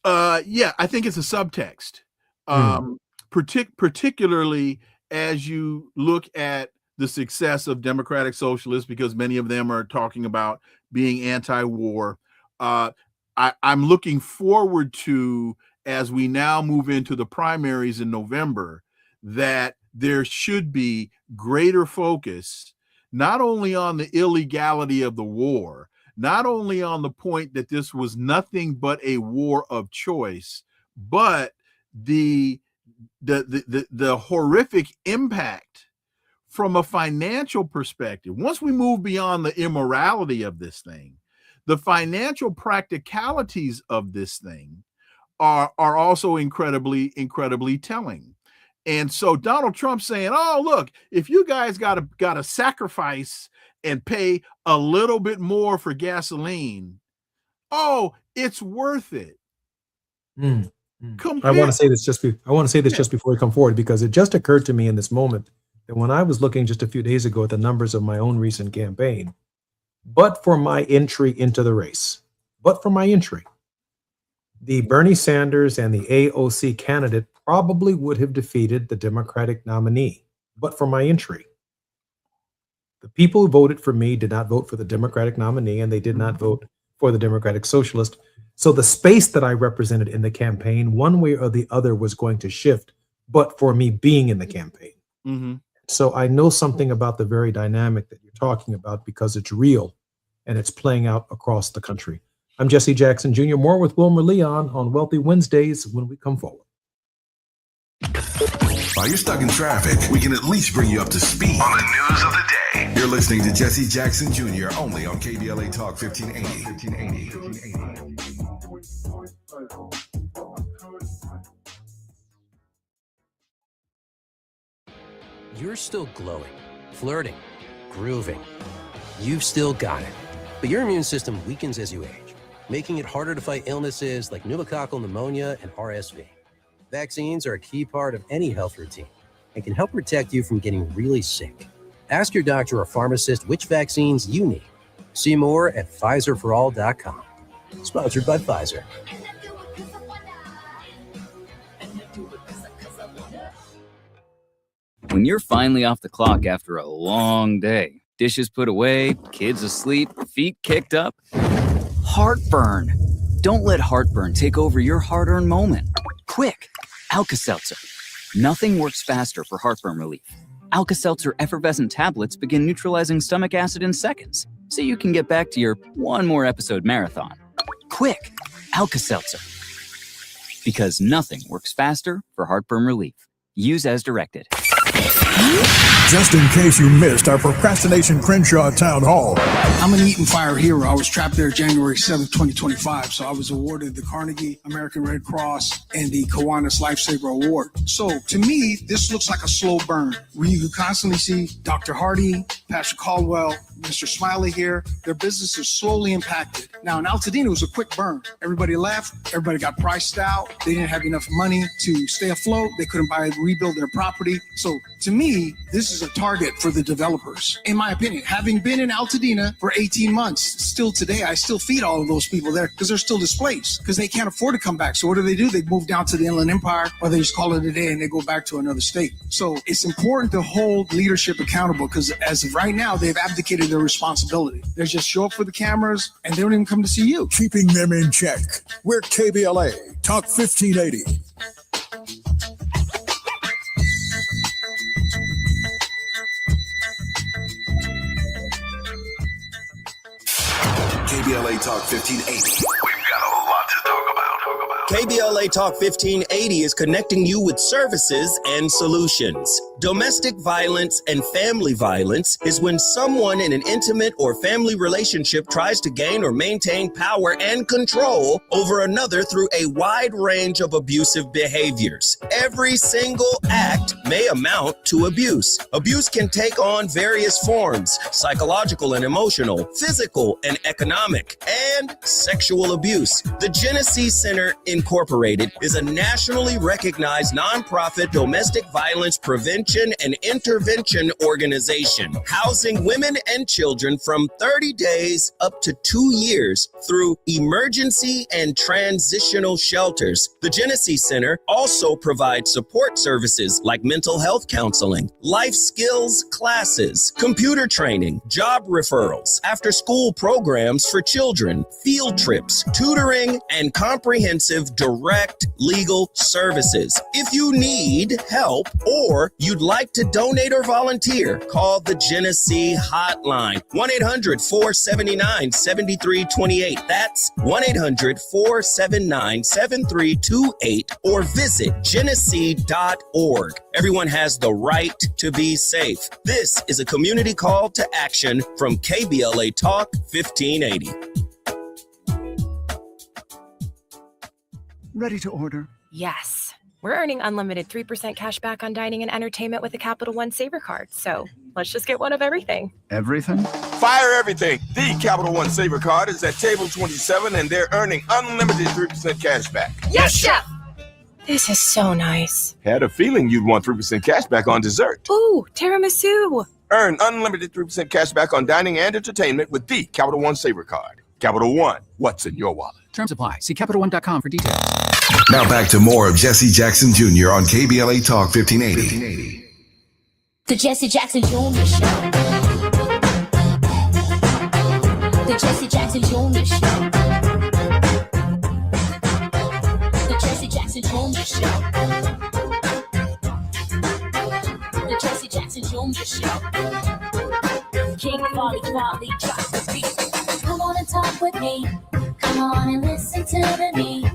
Yeah, I think it's a subtext, particularly as you look at the success of democratic socialists, because many of them are talking about being anti-war. I'm looking forward to, as we now move into the primaries in November, that there should be greater focus, not only on the illegality of the war, not only on the point that this was nothing but a war of choice, but the horrific impact from a financial perspective. Once we move beyond the immorality of this thing, the financial practicalities of this thing are also incredibly telling. And so Donald Trump saying, "Oh, look, if you guys got to sacrifice and pay a little bit more for gasoline, oh, it's worth it." I want to say this just before we come forward, because it just occurred to me in this moment that when I was looking just a few days ago at the numbers of my own recent campaign, but for my entry into the race, the Bernie Sanders and the AOC candidate probably would have defeated the Democratic nominee, but for my entry. The people who voted for me did not vote for the Democratic nominee, and they did not vote for the Democratic Socialist. So the space that I represented in the campaign, one way or the other, was going to shift, but for me being in the campaign. Mm-hmm. So I know something about the very dynamic that you're talking about because it's real and it's playing out across the country. I'm Jesse Jackson Jr. More with Wilmer Leon on Wealthy Wednesdays when we come forward. While you're stuck in traffic, we can at least bring you up to speed on the news of the day. You're listening to Jesse Jackson Jr. only on KBLA Talk 1580. You're still glowing, flirting, grooving. You've still got it. But your immune system weakens as you age, making it harder to fight illnesses like pneumococcal pneumonia and RSV. Vaccines are a key part of any health routine and can help protect you from getting really sick. Ask your doctor or pharmacist which vaccines you need. See more at PfizerForAll.com. Sponsored by Pfizer. When you're finally off the clock after a long day, dishes put away, kids asleep, feet kicked up, heartburn. Don't let heartburn take over your hard-earned moment. Quick, Alka-Seltzer. Nothing works faster for heartburn relief. Alka-Seltzer effervescent tablets begin neutralizing stomach acid in seconds, so you can get back to your one more episode marathon. Quick, Alka-Seltzer. Because nothing works faster for heartburn relief. Use as directed. Just in case you missed our Procrastination Crenshaw Town Hall. I'm an Eat and Fire hero. I was trapped there January 7th, 2025. So I was awarded the Carnegie American Red Cross and the Kiwanis Lifesaver Award. So to me, this looks like a slow burn where you constantly see Dr. Hardy, Patrick Caldwell, Mr. Smiley here. Their business is slowly impacted. Now in Altadena, it was a quick burn. Everybody left. Everybody got priced out. They didn't have enough money to stay afloat. They couldn't rebuild their property. So to me, this is a target for the developers. In my opinion, having been in Altadena for 18 months, still today, I still feed all of those people there because they're still displaced because they can't afford to come back. So what do? They move down to the Inland Empire, or they just call it a day and they go back to another state. So it's important to hold leadership accountable because as of right now, they've abdicated their responsibility. They just show up for the cameras and they don't even come to see you. Keeping them in check. We're KBLA Talk 1580. KBLA Talk 1580. We've got a lot to talk about. KBLA Talk 1580 is connecting you with services and solutions. Domestic violence and family violence is when someone in an intimate or family relationship tries to gain or maintain power and control over another through a wide range of abusive behaviors. Every single act may amount to abuse. Abuse can take on various forms: psychological and emotional, physical and economic, and sexual abuse. The Genesee Center Incorporated is a nationally recognized nonprofit domestic violence prevention and intervention organization, housing women and children from 30 days up to 2 years through emergency and transitional shelters. The Genesee Center also provides support services like mental health counseling, life skills classes, computer training, job referrals, after-school programs for children, field trips, tutoring, and comprehensive direct legal services. If you need help or you'd like to donate or volunteer, call the Genesee Hotline, 1-800-479-7328. That's 1-800-479-7328, or visit genesee.org. Everyone has the right to be safe. This is a community call to action from KBLA Talk 1580. Ready to order? Yes. We're earning unlimited 3% cash back on dining and entertainment with the Capital One Saver card. So let's just get one of everything. Everything? Fire everything. The Capital One Saver card is at table 27 and they're earning unlimited 3% cash back. Yes, Chef! This is so nice. Had a feeling you'd want 3% cash back on dessert. Ooh, tiramisu. Earn unlimited 3% cash back on dining and entertainment with the Capital One Saver card. Capital One, what's in your wallet? Terms apply. See CapitalOne.com for details. Now back to more of Jesse Jackson Jr. on KBLA Talk 1580. The Jesse Jackson Jr. Show. The Jesse Jackson Jr. Show. The Jesse Jackson Jr. Show. The Jesse Jackson Jr. Show. King Quality drops the beat. Come on and talk with me. Come on and listen to me.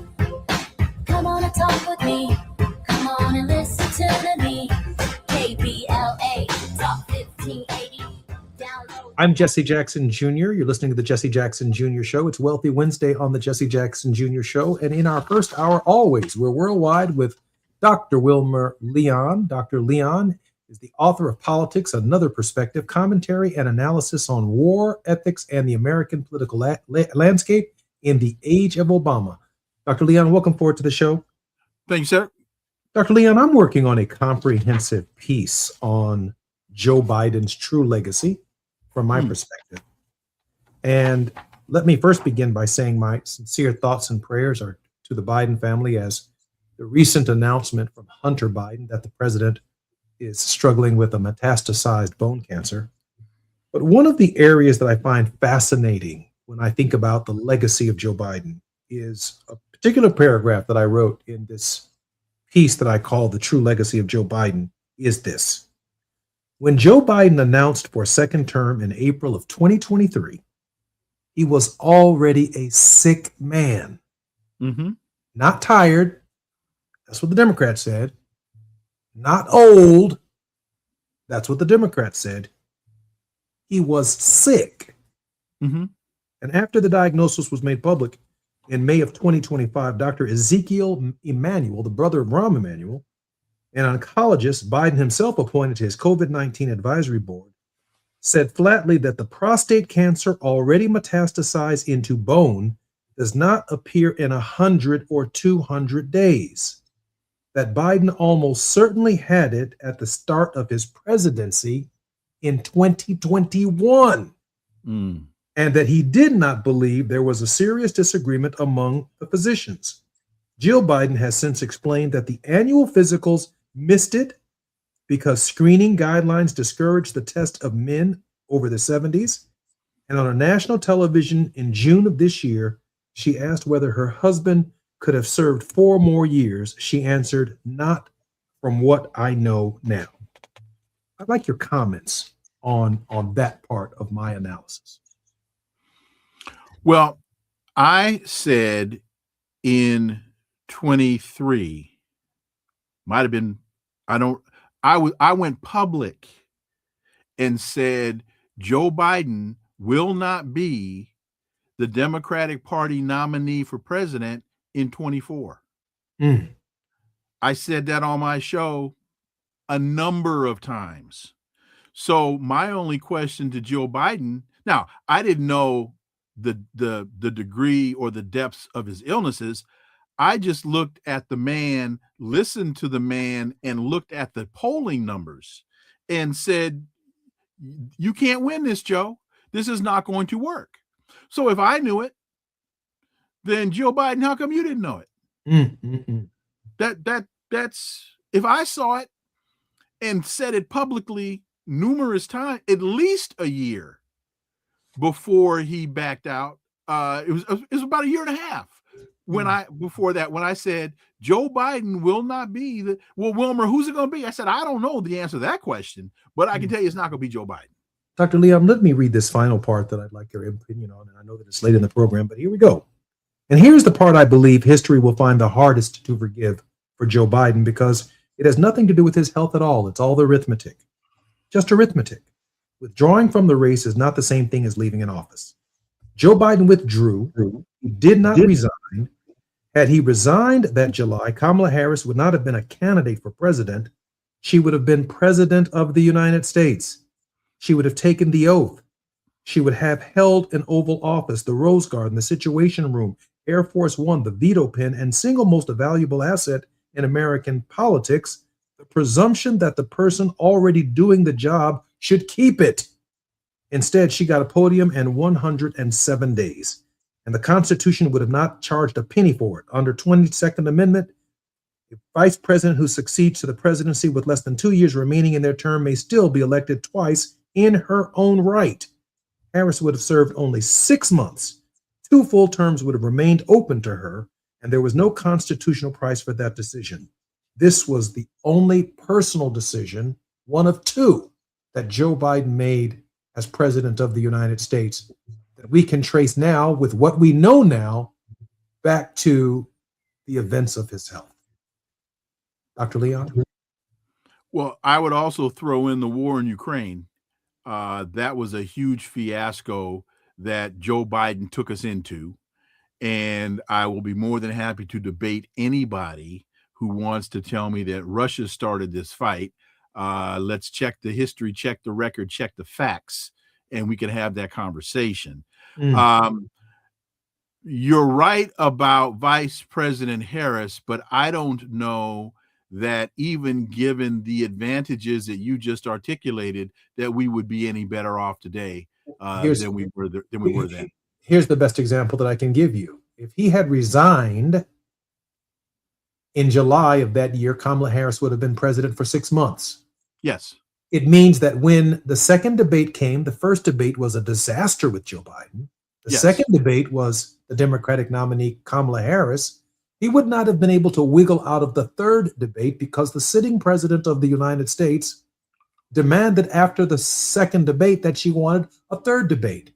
Come on and talk with me. Come on and listen to me. KBLA Talk 1580. Download. I'm Jesse Jackson Jr. You're listening to the Jesse Jackson Jr. Show. It's Wealthy Wednesday on the Jesse Jackson Jr. Show. And in our first hour, always, we're worldwide with Dr. Wilmer Leon. Dr. Leon is the author of Politics, Another Perspective, Commentary and Analysis on War, Ethics, and the American Political Landscape in the Age of Obama. Dr. Leon, welcome forward to the show. Thank you, sir. Dr. Leon, I'm working on a comprehensive piece on Joe Biden's true legacy from my perspective. And let me first begin by saying my sincere thoughts and prayers are to the Biden family as the recent announcement from Hunter Biden that the president is struggling with a metastasized bone cancer. But one of the areas that I find fascinating when I think about the legacy of Joe Biden is a particular paragraph that I wrote in this piece that I call The True Legacy of Joe Biden is this. When Joe Biden announced for a second term in April of 2023, he was already a sick man. Not tired. That's what the Democrats said. Not old. That's what the Democrats said. He was sick. And after the diagnosis was made public in May of 2025, Dr. Ezekiel Emanuel, the brother of Rahm Emanuel, an oncologist Biden himself appointed to his COVID-19 advisory board, said flatly that the prostate cancer already metastasized into bone does not appear in 100 or 200 days. That Biden almost certainly had it at the start of his presidency in 2021. And that he did not believe there was a serious disagreement among the physicians. Jill Biden has since explained that the annual physicals missed it because screening guidelines discouraged the test of men over the 70s. And on a national television in June of this year, she asked whether her husband could have served 4 more years. She answered, not from what I know now. I'd like your comments on that part of my analysis. Well, I said in 23, might have been, I went public and said Joe Biden will not be the Democratic Party nominee for president in 24. I said that on my show a number of times. So my only question to Joe Biden, now I didn't know the degree or the depths of his illnesses. I just looked at the man, listened to the man, and looked at the polling numbers and said, you can't win this, Joe. This is not going to work. So if I knew it, then Joe Biden, how come you didn't know it? That's if I saw it and said it publicly numerous times, at least a year before he backed out. It was about a year and a half when I said Joe Biden will not be Wilmer, who's it going to be? I said, I don't know the answer to that question, but I can tell you it's not going to be Joe Biden. Dr. Leon, let me read this final part that I'd like your opinion on. And I know that it's late in the program, but here we go. And here's the part I believe history will find the hardest to forgive for Joe Biden because it has nothing to do with his health at all. It's all the arithmetic. Just arithmetic. Withdrawing from the race is not the same thing as leaving an office. Joe Biden withdrew. He did not resign. Had he resigned that July, Kamala Harris would not have been a candidate for president. She would have been president of the United States. She would have taken the oath. She would have held an Oval Office, the Rose Garden, the Situation Room, Air Force One, the veto pen, and single most valuable asset in American politics, the presumption that the person already doing the job should keep it. Instead, she got a podium in 107 days. and the Constitution would have not charged a penny for it. Under 22nd Amendment, a vice president who succeeds to the presidency with less than 2 years remaining in their term may still be elected twice in her own right. Harris would have served only 6 months. 2 full terms would have remained open to her, and there was no constitutional price for that decision. This was the only personal decision, one of 2, that Joe Biden made as president of the United States that we can trace now, with what we know now, back to the events of his health. Dr. Leon? Well, I would also throw in the war in Ukraine. That was a huge fiasco that Joe Biden took us into. And I will be more than happy to debate anybody who wants to tell me that Russia started this fight. Let's check the history, check the record, check the facts, and we can have that conversation. You're right about Vice President Harris, but I don't know that even given the advantages that you just articulated, that we would be any better off today than we were then. Here's the best example that I can give you. If he had resigned in July of that year, Kamala Harris would have been president for 6 months. Yes. It means that when the second debate came, the first debate was a disaster with Joe Biden. The second debate was the Democratic nominee, Kamala Harris. He would not have been able to wiggle out of the third debate because the sitting president of the United States demanded after the second debate that she wanted a third debate.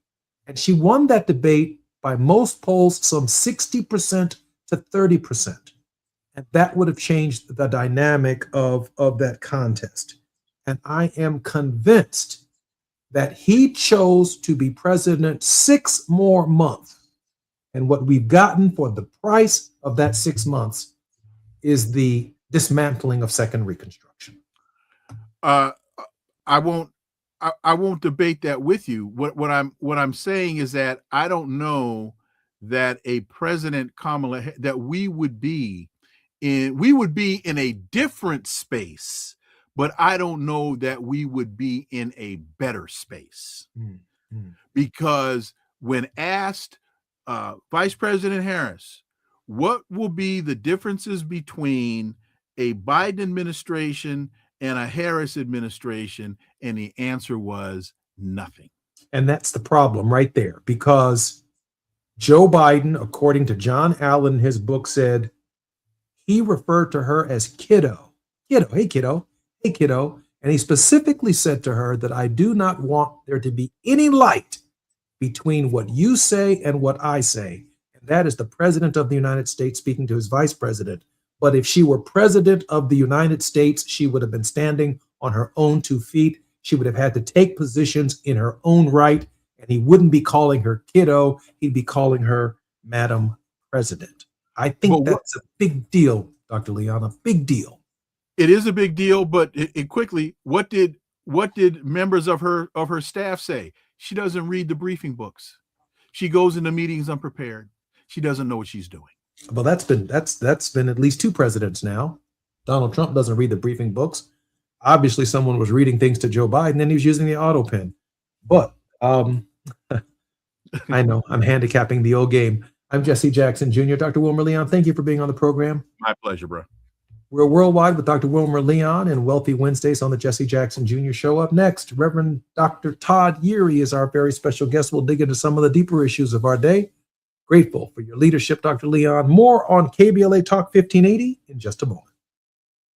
And she won that debate by most polls, some 60% to 30%. And that would have changed the dynamic of that contest. And I am convinced that he chose to be president 6 more months. And what we've gotten for the price of that 6 months is the dismantling of Second Reconstruction. I won't debate that with you. What I'm saying is that I don't know that a President Kamala, that we would be in a different space, but I don't know that we would be in a better space. Because when asked, Vice President Harris, what will be the differences between a Biden administration and a Harris administration? And the answer was nothing. And that's the problem right there, because Joe Biden, according to John Allen in his book, said he referred to her as kiddo. Hey, kiddo. Hey, kiddo. And he specifically said to her that I do not want there to be any light between what you say and what I say. And that is the president of the United States speaking to his vice president. But if she were president of the United States, she would have been standing on her own 2 feet. She would have had to take positions in her own right. And he wouldn't be calling her kiddo. He'd be calling her Madam President. I think that's a big deal, Dr. Leon, a big deal. It is a big deal, but quickly, what did members of her staff say? She doesn't read the briefing books. She goes into meetings unprepared. She doesn't know what she's doing. Well, that's been at least 2 presidents now. Donald Trump doesn't read the briefing books. Obviously, someone was reading things to Joe Biden, and he was using the auto pen. But I know I'm handicapping the old game. I'm Jesse Jackson Jr. Dr. Wilmer Leon, thank you for being on the program. My pleasure, bro. We're worldwide with Dr. Wilmer Leon and Wealthy Wednesdays on the Jesse Jackson Jr. Show. Up next, Reverend Dr. Todd Yeary is our very special guest. We'll dig into some of the deeper issues of our day. Grateful for your leadership, Dr. Leon. More on KBLA Talk 1580 in just a moment.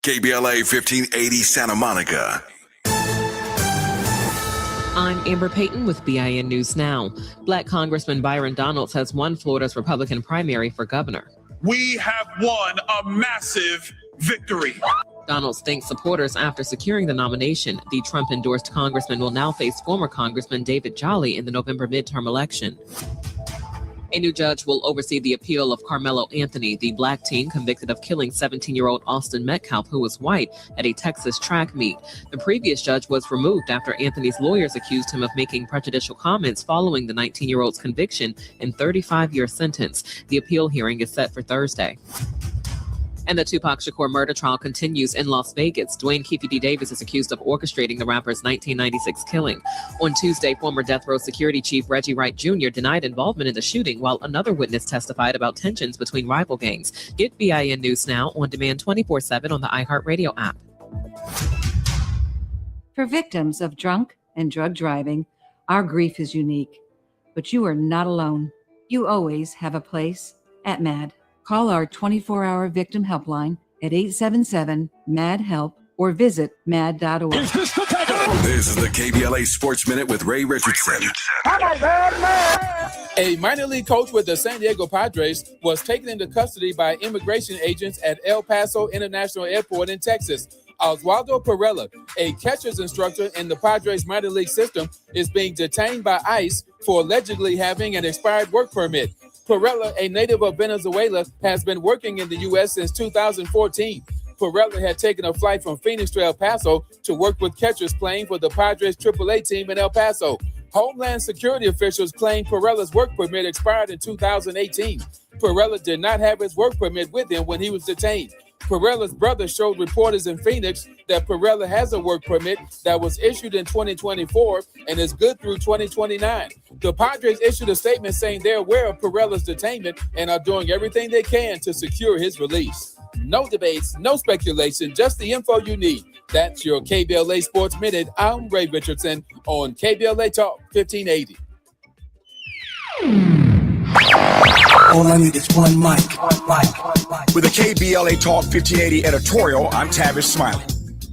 KBLA 1580 Santa Monica. I'm Amber Payton with BIN News Now. Black Congressman Byron Donalds has won Florida's Republican primary for governor. We have won a massive victory. Donalds thanks supporters after securing the nomination. The Trump-endorsed congressman will now face former Congressman David Jolly in the November midterm election. A new judge will oversee the appeal of Carmelo Anthony, the black teen convicted of killing 17-year-old Austin Metcalf, who was white, at a Texas track meet. The previous judge was removed after Anthony's lawyers accused him of making prejudicial comments following the 19-year-old's conviction and 35-year sentence. The appeal hearing is set for Thursday. And the Tupac Shakur murder trial continues in Las Vegas. Dwayne Keefe D. Davis is accused of orchestrating the rapper's 1996 killing. On Tuesday, former Death Row security chief Reggie Wright Jr. denied involvement in the shooting, while another witness testified about tensions between rival gangs. Get BIN News Now on demand 24/7 on the iHeartRadio app. For victims of drunk and drug driving, our grief is unique. But you are not alone. You always have a place at MAD. Call our 24-hour victim helpline at 877-MAD-HELP or visit mad.org. This is the KBLA Sports Minute with Ray Richardson. A minor league coach with the San Diego Padres was taken into custody by immigration agents at El Paso International Airport in Texas. Oswaldo Perella, a catcher's instructor in the Padres minor league system, is being detained by ICE for allegedly having an expired work permit. Perella, a native of Venezuela, has been working in the U.S. since 2014. Perella had taken a flight from Phoenix to El Paso to work with catchers playing for the Padres AAA team in El Paso. Homeland Security officials claim Perella's work permit expired in 2018. Perella did not have his work permit with him when he was detained. Perella's brother showed reporters in Phoenix that Perella has a work permit that was issued in 2024 and is good through 2029. The Padres issued a statement saying they're aware of Perella's detainment and are doing everything they can to secure his release. No debates, no speculation, just the info you need. That's your KBLA Sports Minute. I'm Ray Richardson on KBLA Talk 1580. All I need is one mic. With a KBLA Talk 1580 editorial, I'm Tavis Smiley.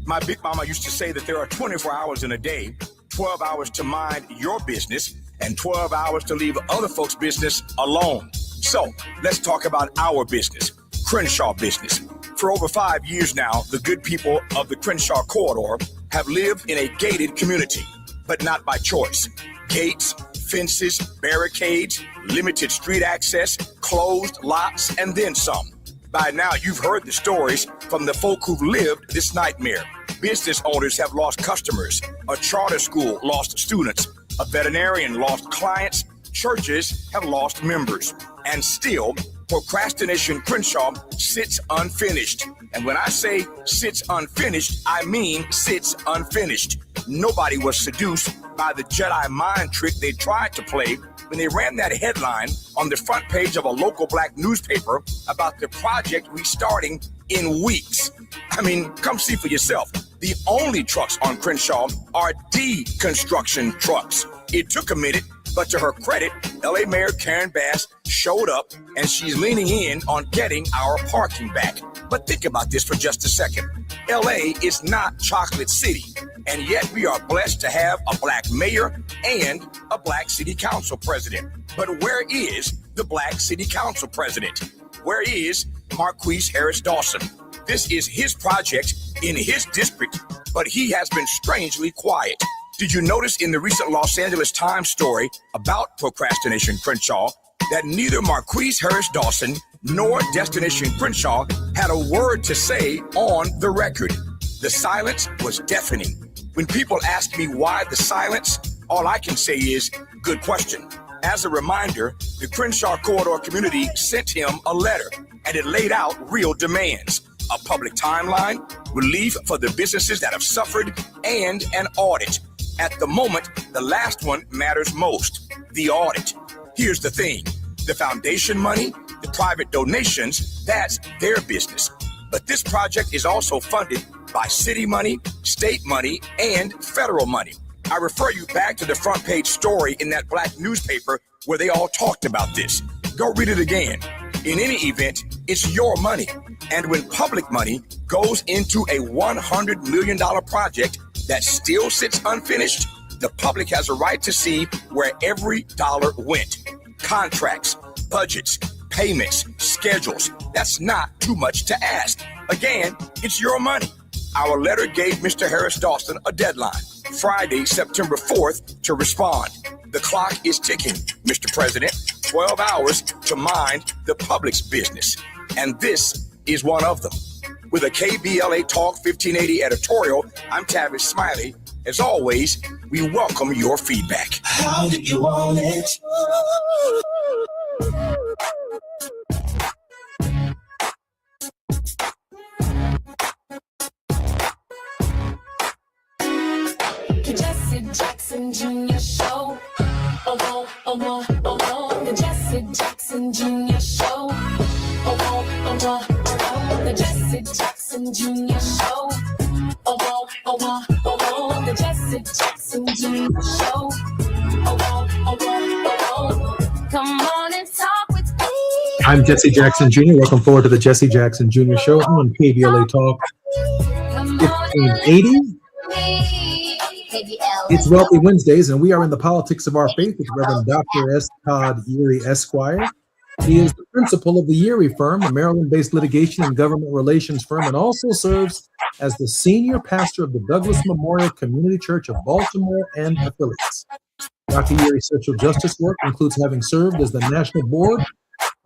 My big mama used to say that there are 24 hours in a day, 12 hours to mind your business, and 12 hours to leave other folks' business alone. So let's talk about our business, Crenshaw business. For over 5 years now, the good people of the Crenshaw corridor have lived in a gated community, but not by choice. Gates, fences, barricades, limited street access, closed lots, and then some. By now, you've heard the stories from the folk who've lived this nightmare. Business owners have lost customers. A charter school lost students. A veterinarian lost clients. Churches have lost members. And still, Procrastination Crenshaw sits unfinished. And when I say sits unfinished, I mean sits unfinished. Nobody was seduced by the Jedi mind trick they tried to play when they ran that headline on the front page of a local black newspaper about the project restarting in weeks. I mean, come see for yourself. The only trucks on Crenshaw are deconstruction trucks. It took a minute, but to her credit, LA Mayor Karen Bass showed up and she's leaning in on getting our parking back. But think about this for just a second. LA is not Chocolate City, and yet we are blessed to have a black mayor and a black city council president. But where is the black city council president? Where is Marquise Harris Dawson? This is his project in his district, but he has been strangely quiet. Did you notice in the recent Los Angeles Times story about Procrastination Crenshaw that neither Marquise Harris Dawson nor Destination Crenshaw had a word to say on the record? The silence was deafening. When people ask me why the silence, all I can say is, good question. As a reminder, the Crenshaw Corridor community sent him a letter, and it laid out real demands. A public timeline, relief for the businesses that have suffered, and an audit. At the moment, the last one matters most, the audit. Here's the thing, the foundation money, the private donations, that's their business. But this project is also funded by city money, state money, and federal money. I refer you back to the front page story in that black newspaper where they all talked about this. Go read it again. In any event, it's your money. And when public money goes into a $100 million project that still sits unfinished, the public has a right to see where every dollar went. Contracts, budgets, payments, schedules. That's not too much to ask. Again, it's your money. Our letter gave Mr. Harris Dawson a deadline, Friday, September 4th, to respond. The clock is ticking, Mr. President. 12 hours to mind the public's business. And this is one of them. With a KBLA Talk 1580 editorial, I'm Tavis Smiley. As always, we welcome your feedback. How do you want it? I'm Jesse Jackson Jr. Welcome forward to the Jesse Jackson Jr. Show on KBLA Talk 1580. It's Wealthy Wednesdays, and we are in the politics of our faith with Reverend Dr. S. Todd Yeary, Esquire. He is the principal of the Yeary Firm, a Maryland-based litigation and government relations firm, and also serves as the senior pastor of the Douglas Memorial Community Church of Baltimore and affiliates. Dr. Yeary's social justice work includes having served as the national board of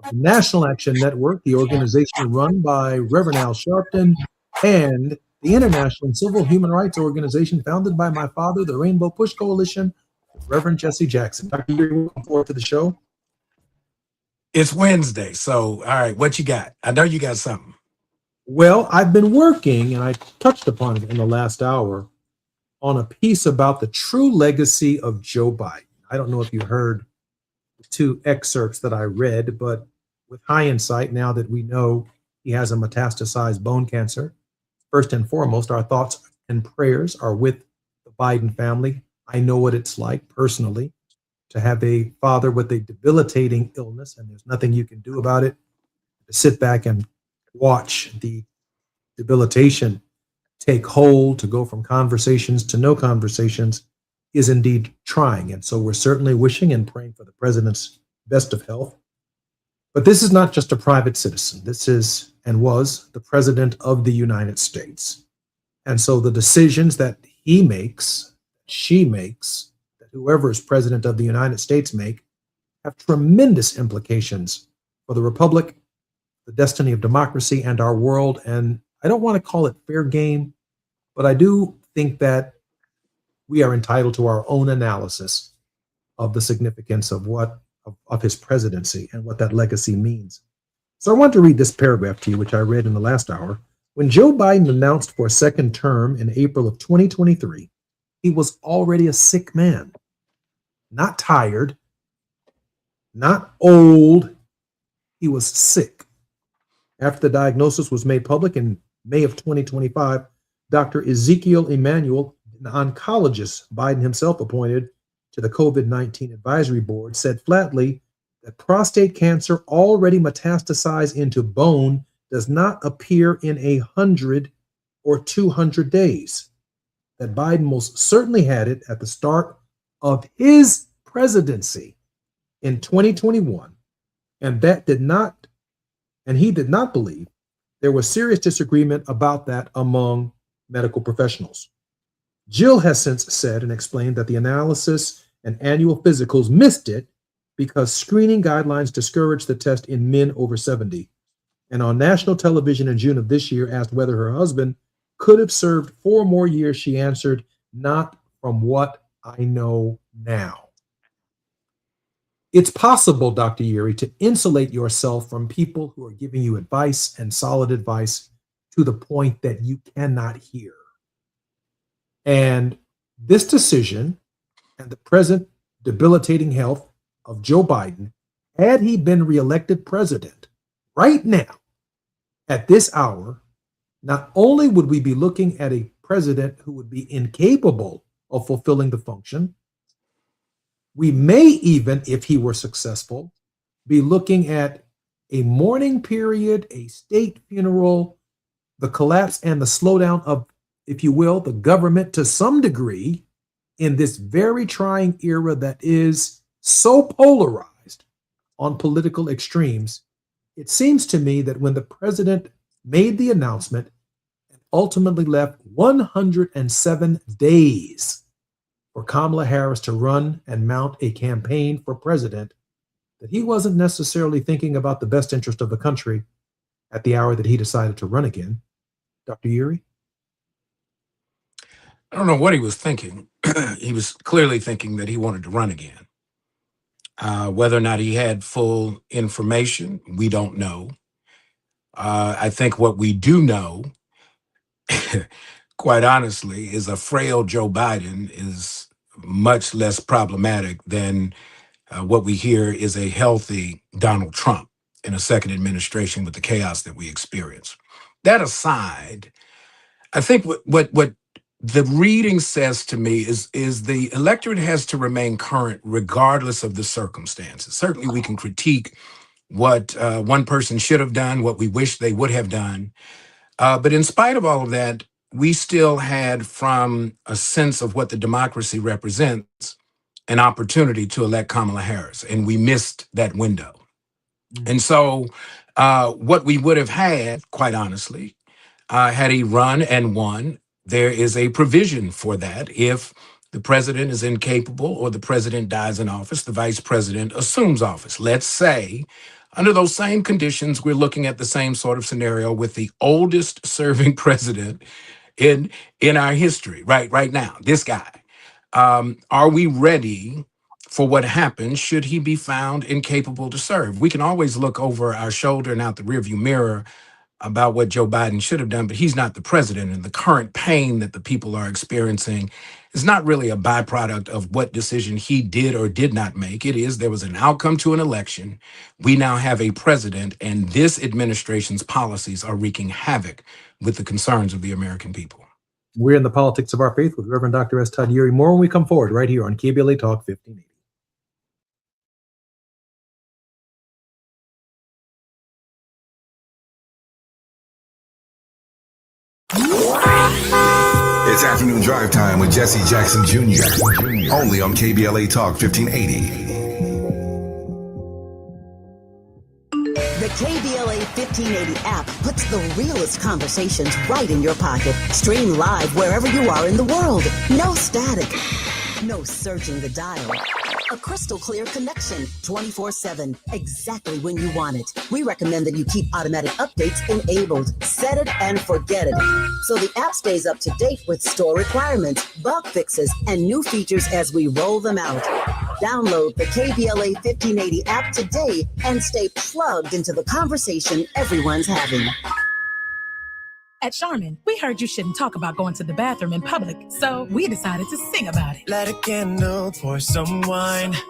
the National Action Network, the organization run by Reverend Al Sharpton, and the International and Civil Human Rights Organization founded by my father, the Rainbow Push Coalition, Reverend Jesse Jackson. Dr. Yeary, welcome forward to the show. It's Wednesday, so all right, what you got? I know you got something. Well, I've been working, and I touched upon it in the last hour, on a piece about the true legacy of Joe Biden. I don't know if you heard the two excerpts that I read, but with hindsight, now that we know he has a metastasized bone cancer, first and foremost, our thoughts and prayers are with the Biden family. I know what it's like personally to have a father with a debilitating illness, and there's nothing you can do about it. To sit back and watch the debilitation take hold, to go from conversations to no conversations, is indeed trying. And so we're certainly wishing and praying for the president's best of health. But this is not just a private citizen. This is and was the president of the United States. And so the decisions that he makes, she makes, that whoever is president of the United States make, have tremendous implications for the republic, the destiny of democracy, and our world. And I don't want to call it fair game, but I do think that we are entitled to our own analysis of the significance of of his presidency and what that legacy means. So I want to read this paragraph to you, which I read in the last hour. When Joe Biden announced for a second term in April of 2023, he was already a sick man, not tired, not old. He was sick. After the diagnosis was made public in May of 2025, Dr. Ezekiel Emanuel, an oncologist Biden himself appointed to the COVID-19 advisory board, said flatly that prostate cancer already metastasized into bone does not appear in 100 or 200 days. That Biden most certainly had it at the start of his presidency in 2021, and he did not believe there was serious disagreement about that among medical professionals. Jill has since said and explained that the analysis and annual physicals missed it because screening guidelines discouraged the test in men over 70. And on national television in June of this year, asked whether her husband could have served 4 more years, she answered, "Not from what I know now." It's possible, Dr. Yeary, to insulate yourself from people who are giving you advice and solid advice to the point that you cannot hear. And this decision and the present debilitating health of Joe Biden, had he been reelected president right now, at this hour, not only would we be looking at a president who would be incapable of fulfilling the function, we may even, if he were successful, be looking at a mourning period, a state funeral, the collapse and the slowdown of, if you will, the government to some degree in this very trying era that is so polarized on political extremes. It seems to me that when the president made the announcement and ultimately left 107 days for Kamala Harris to run and mount a campaign for president, that he wasn't necessarily thinking about the best interest of the country at the hour that he decided to run again. Dr. Yeary? I don't know what he was thinking. He was clearly thinking that he wanted to run again. Whether or not he had full information, we don't know. I think what we do know, quite honestly, is a frail Joe Biden is much less problematic than what we hear is a healthy Donald Trump in a second administration with the chaos that we experience. That aside, I think what the reading says to me is the electorate has to remain current regardless of the circumstances. Certainly we can critique what one person should have done, what we wish they would have done. But in spite of all of that, we still had, from a sense of what the democracy represents, an opportunity to elect Kamala Harris, and we missed that window. And so what we would have had, quite honestly, had he run and won, there is a provision for that. If the president is incapable or the president dies in office, the vice president assumes office. Let's say, under those same conditions, we're looking at the same sort of scenario with the oldest serving president in our history, right now, this guy. Are we ready for what happens should he be found incapable to serve? We can always look over our shoulder and out the rearview mirror about what Joe Biden should have done, but he's not the president. And the current pain that the people are experiencing is not really a byproduct of what decision he did or did not make. It is, there was an outcome to an election. We now have a president, and this administration's policies are wreaking havoc with the concerns of the American people. We're in the politics of our faith with Reverend Dr. S. Todd Urey. More when we come forward right here on KBLA Talk 1580. It's afternoon drive time with Jesse Jackson Jr. Only on KBLA Talk 1580. The KBLA 1580 app puts the realest conversations right in your pocket. Stream live wherever you are in the world. No static. No searching the dial. A crystal clear connection 24/7, exactly when you want it. We recommend that you keep automatic updates enabled. Set it and forget it. So the app stays up to date with store requirements, bug fixes, and new features as we roll them out. Download the KBLA 1580 app today and stay plugged into the conversation everyone's having. At Charmin, we heard you shouldn't talk about going to the bathroom in public, so we decided to sing about it. Light a candle, pour some wine.